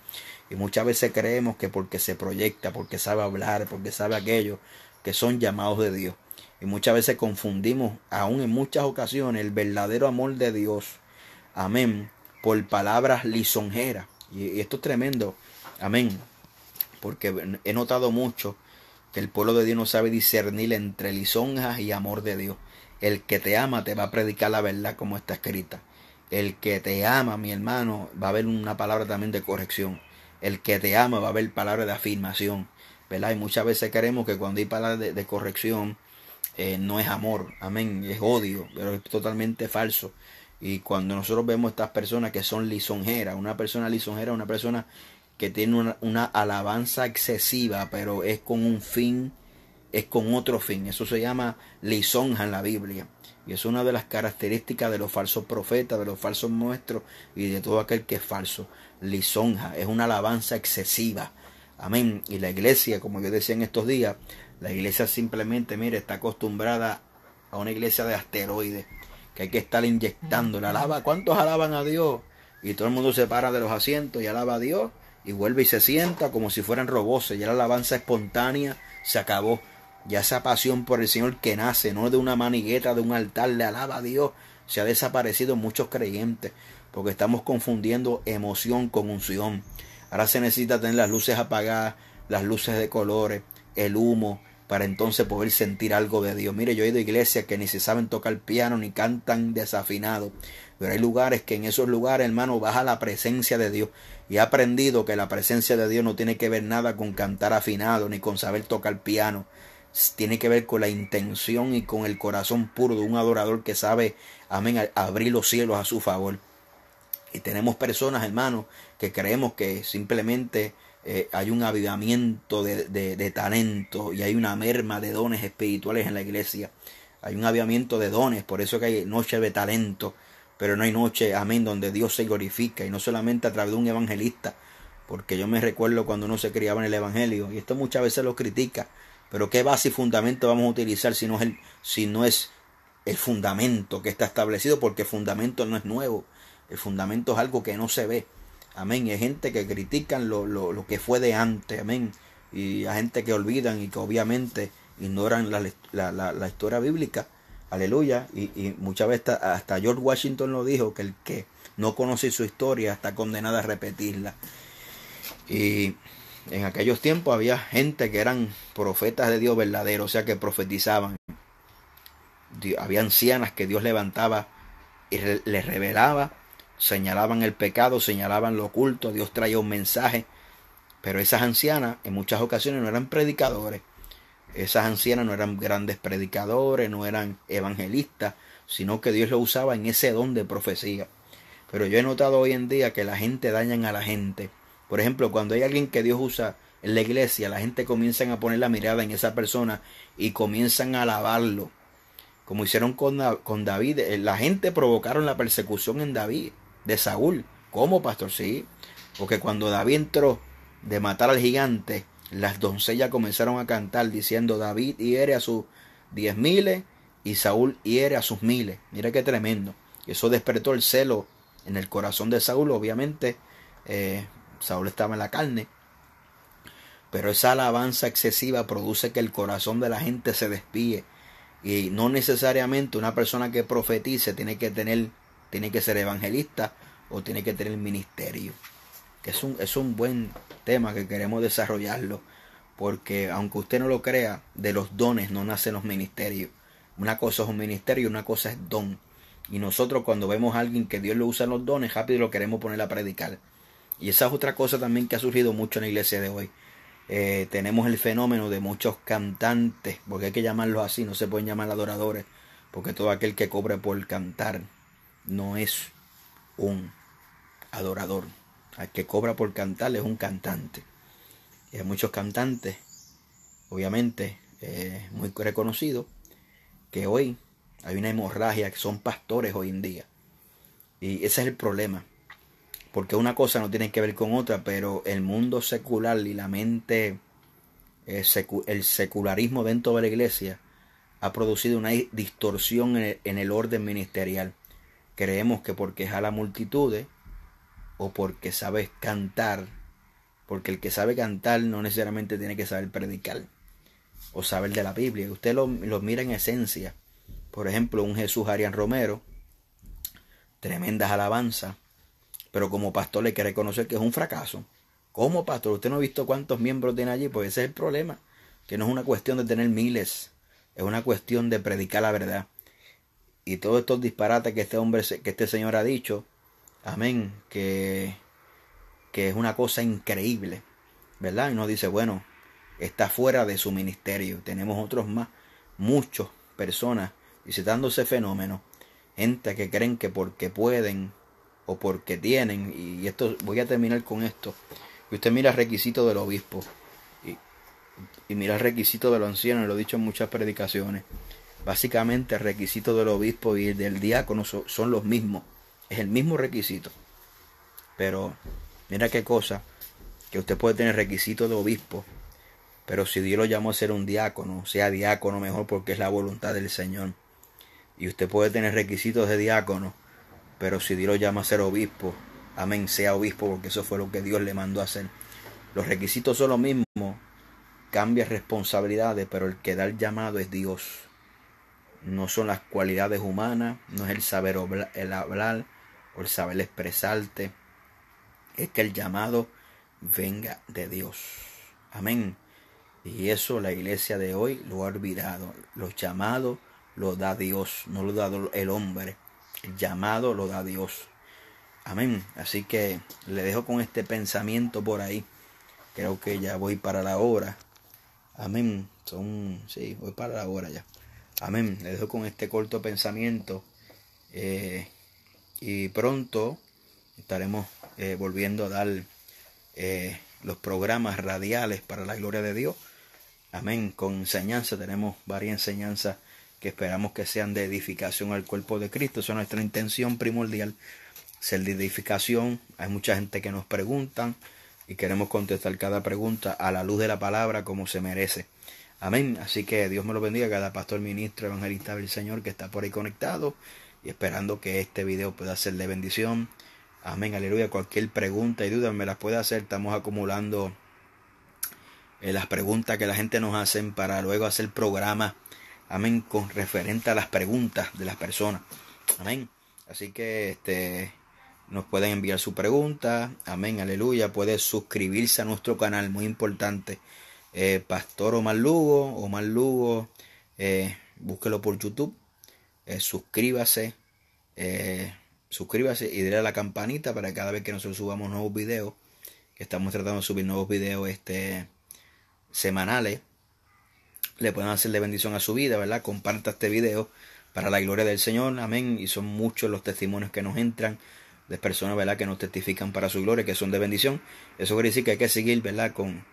Y muchas veces creemos que porque se proyecta, porque sabe hablar, porque sabe aquello, que son llamados de Dios. Y muchas veces confundimos, aún en muchas ocasiones, el verdadero amor de Dios, amén, por palabras lisonjeras. Y esto es tremendo, amén, porque he notado mucho que el pueblo de Dios no sabe discernir entre lisonjas y amor de Dios. El que te ama te va a predicar la verdad como está escrita. El que te ama, mi hermano, va a haber una palabra también de corrección. El que te ama va a haber palabra de afirmación, ¿verdad? Y muchas veces creemos que cuando hay palabras de corrección no es amor, amén, es odio, pero es totalmente falso. Y cuando nosotros vemos estas personas que son lisonjeras, una persona lisonjera es una persona que tiene una alabanza excesiva, pero es con un fin, es con otro fin. Eso se llama lisonja en la Biblia. Y es una de las características de los falsos profetas, de los falsos maestros y de todo aquel que es falso. Lisonja es una alabanza excesiva. Amén. Y la iglesia, como yo decía en estos días, la iglesia simplemente, mire, está acostumbrada a una iglesia de asteroides, que hay que estar inyectando. ¿Cuántos alaban a Dios? Y todo el mundo se para de los asientos y alaba a Dios y vuelve y se sienta como si fueran robots. Ya la alabanza espontánea se acabó. Ya esa pasión por el Señor que nace, no de una manigueta, de un altar, le alaba a Dios, se ha desaparecido en muchos creyentes, porque estamos confundiendo emoción con unción. Ahora se necesita tener las luces apagadas, las luces de colores, el humo, para entonces poder sentir algo de Dios. Mire, yo he ido a iglesias que ni se saben tocar piano, ni cantan desafinado, pero hay lugares que en esos lugares, hermano, baja la presencia de Dios. Y he aprendido que la presencia de Dios no tiene que ver nada con cantar afinado, ni con saber tocar piano. Tiene que ver con la intención y con el corazón puro de un adorador que sabe, amén, abrir los cielos a su favor. Y tenemos personas, hermanos, que creemos que simplemente hay un avivamiento de talento, y hay una merma de dones espirituales en la iglesia. Hay un avivamiento de dones, por eso que hay noche de talento, pero no hay noche, amén, donde Dios se glorifica, y no solamente a través de un evangelista, porque yo me recuerdo cuando uno se criaba en el evangelio, y esto muchas veces lo critica, pero ¿qué base y fundamento vamos a utilizar si no es el fundamento que está establecido? Porque el fundamento no es nuevo, el fundamento es algo que no se ve. Amén. Y hay gente que critican lo que fue de antes. Amén. Y hay gente que olvidan y que obviamente ignoran la historia bíblica. Aleluya. Y muchas veces hasta George Washington lo dijo, que el que no conoce su historia está condenado a repetirla. Y en aquellos tiempos había gente que eran profetas de Dios verdaderos, o sea que profetizaban. había ancianas que Dios levantaba y les revelaba, señalaban el pecado, señalaban lo oculto, Dios traía un mensaje. Pero esas ancianas en muchas ocasiones no eran predicadores. Esas ancianas no eran grandes predicadores, no eran evangelistas, sino que Dios lo usaba en ese don de profecía. Pero yo he notado hoy en día que la gente dañan a la gente. Por ejemplo, cuando hay alguien que Dios usa en la iglesia, la gente comienza a poner la mirada en esa persona y comienzan a alabarlo. Como hicieron con David. La gente provocaron la persecución en David, de Saúl. ¿Cómo, pastor? Sí. Porque cuando David entró de matar al gigante, las doncellas comenzaron a cantar diciendo: David hiere a sus 10,000 y Saúl hiere a sus 1,000. Mira qué tremendo. Eso despertó el celo en el corazón de Saúl. Obviamente Saúl estaba en la carne, pero esa alabanza excesiva produce que el corazón de la gente se despíe. Y no necesariamente una persona que profetice tiene que ser evangelista o tiene que tener ministerio. Que es un buen tema que queremos desarrollarlo, porque aunque usted no lo crea, de los dones no nacen los ministerios. Una cosa es un ministerio y una cosa es don. Y nosotros, cuando vemos a alguien que Dios lo usa en los dones, rápido lo queremos poner a predicar. Y esa es otra cosa también que ha surgido mucho en la iglesia de hoy. Tenemos el fenómeno de muchos cantantes, porque hay que llamarlos así, no se pueden llamar adoradores, porque todo aquel que cobre por cantar no es un adorador. Al que cobra por cantar es un cantante. Y hay muchos cantantes, obviamente, muy reconocidos, que hoy hay una hemorragia, que son pastores hoy en día. Y ese es el problema. Porque una cosa no tiene que ver con otra, pero el mundo secular y la mente, el secularismo dentro de la iglesia ha producido una distorsión en el orden ministerial. Creemos que porque jala multitudes o porque sabe cantar, porque el que sabe cantar no necesariamente tiene que saber predicar o saber de la Biblia. Usted lo mira en esencia. Por ejemplo, un Jesús Arián Romero, tremendas alabanzas, pero como pastor le hay que reconocer que es un fracaso. ¿Cómo, pastor? ¿Usted no ha visto cuántos miembros tiene allí? Pues ese es el problema, que no es una cuestión de tener miles, es una cuestión de predicar la verdad. Y todos estos disparates que este señor ha dicho, amén, que es una cosa increíble, ¿verdad? Y nos dice, bueno, está fuera de su ministerio. Tenemos otros más, muchas personas visitando ese fenómeno, gente que creen que porque pueden o porque tienen, y esto, voy a terminar con esto, y usted mira el requisito del obispo y mira el requisito de los ancianos, lo he dicho en muchas predicaciones. Básicamente el requisito del obispo y del diácono son los mismos, es el mismo requisito. Pero mira qué cosa, que usted puede tener requisito de obispo, pero si Dios lo llamó a ser un diácono, sea diácono mejor, porque es la voluntad del Señor. Y usted puede tener requisitos de diácono, pero si Dios lo llama a ser obispo, amén, sea obispo, porque eso fue lo que Dios le mandó a hacer. Los requisitos son los mismos, cambia responsabilidades, pero el que da el llamado es Dios. No son las cualidades humanas, no es el saber el hablar o el saber expresarte. Es que el llamado venga de Dios. Amén. Y eso la iglesia de hoy lo ha olvidado. Los llamados los da Dios, no lo da el hombre. El llamado lo da Dios. Amén. Así que le dejo con este pensamiento por ahí. Creo que ya voy para la hora. Amén. Sí, voy para la hora ya. Amén. Le dejo con este corto pensamiento. Y pronto estaremos volviendo a dar los programas radiales para la gloria de Dios. Amén. Con enseñanza, tenemos varias enseñanzas que esperamos que sean de edificación al cuerpo de Cristo. Esa es nuestra intención primordial, ser de edificación. Hay mucha gente que nos preguntan y queremos contestar cada pregunta a la luz de la palabra como se merece. Amén. Así que Dios me lo bendiga, cada pastor, ministro, evangelista del Señor que está por ahí conectado y esperando que este video pueda ser de bendición. Amén, aleluya. Cualquier pregunta y duda me las puede hacer. Estamos acumulando las preguntas que la gente nos hacen para luego hacer programas, amén, con referente a las preguntas de las personas. Amén. Así que nos pueden enviar su pregunta. Amén, aleluya. Puede suscribirse a nuestro canal, muy importante. Pastor Omar Lugo, búsquelo por YouTube. suscríbase, suscríbase y dale a la campanita para que cada vez que nosotros subamos nuevos videos, que estamos tratando de subir nuevos videos semanales, le puedan hacer de bendición a su vida, ¿verdad? Comparta este video para la gloria del Señor, amén. Y son muchos los testimonios que nos entran de personas, ¿verdad?, que nos testifican para su gloria, que son de bendición. Eso quiere decir que hay que seguir, ¿verdad?, con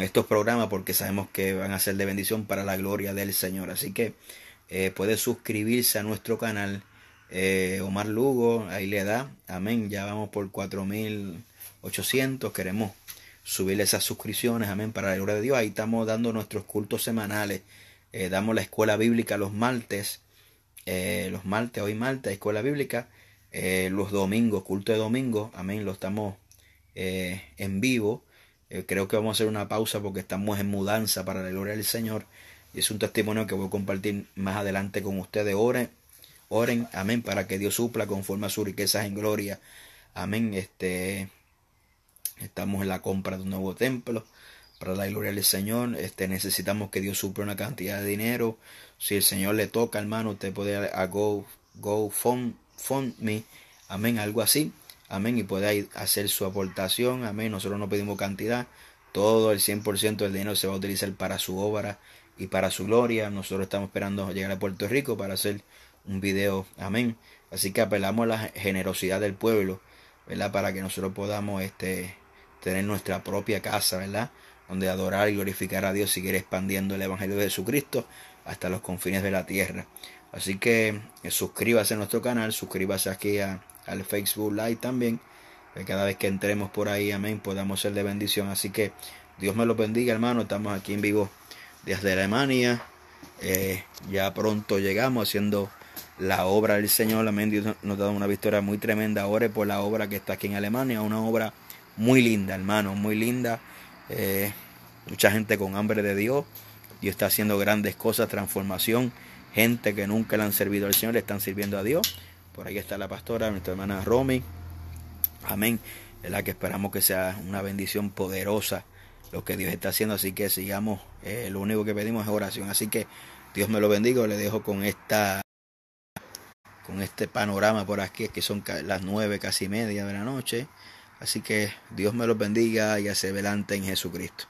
estos programas, porque sabemos que van a ser de bendición para la gloria del Señor. Así que puede suscribirse a nuestro canal, Omar Lugo, ahí le da, amén. Ya vamos por 4.800, queremos subirle esas suscripciones, amén, para la gloria de Dios. Ahí estamos dando nuestros cultos semanales, damos la escuela bíblica los martes, hoy martes, escuela bíblica, los domingos, culto de domingo, amén, lo estamos en vivo. Creo que vamos a hacer una pausa porque estamos en mudanza para la gloria del Señor, y es un testimonio que voy a compartir más adelante con ustedes. Oren, amén, para que Dios supla conforme a sus riquezas en gloria, amén. Estamos en la compra de un nuevo templo para la gloria del Señor. Necesitamos que Dios supla una cantidad de dinero. Si el Señor le toca, hermano, usted puede a GoFundMe, amén, algo así, amén, y puede hacer su aportación, amén. Nosotros no pedimos cantidad, todo el 100% del dinero se va a utilizar para su obra y para su gloria. Nosotros estamos esperando llegar a Puerto Rico para hacer un video, amén. Así que apelamos a la generosidad del pueblo, ¿verdad?, para que nosotros podamos tener nuestra propia casa, ¿verdad?, donde adorar y glorificar a Dios, seguir expandiendo el Evangelio de Jesucristo hasta los confines de la tierra. Así que suscríbase a nuestro canal, suscríbase aquí al Facebook Live también, que cada vez que entremos por ahí, amén, podamos ser de bendición. Así que Dios me lo bendiga, hermano. Estamos aquí en vivo desde Alemania. Ya pronto llegamos haciendo la obra del Señor, amén. Dios nos ha dado una victoria muy tremenda. Ore por la obra que está aquí en Alemania, una obra muy linda, hermano, muy linda. Mucha gente con hambre de Dios. Dios está haciendo grandes cosas, transformación. Gente que nunca le han servido al Señor le están sirviendo a Dios. Por ahí está la pastora, nuestra hermana Romy, amén, es la que esperamos que sea una bendición poderosa lo que Dios está haciendo. Así que sigamos, lo único que pedimos es oración. Así que Dios me lo bendiga. Le dejo con este panorama por aquí, que son las 9, casi media de la noche. Así que Dios me los bendiga y hacia adelante en Jesucristo.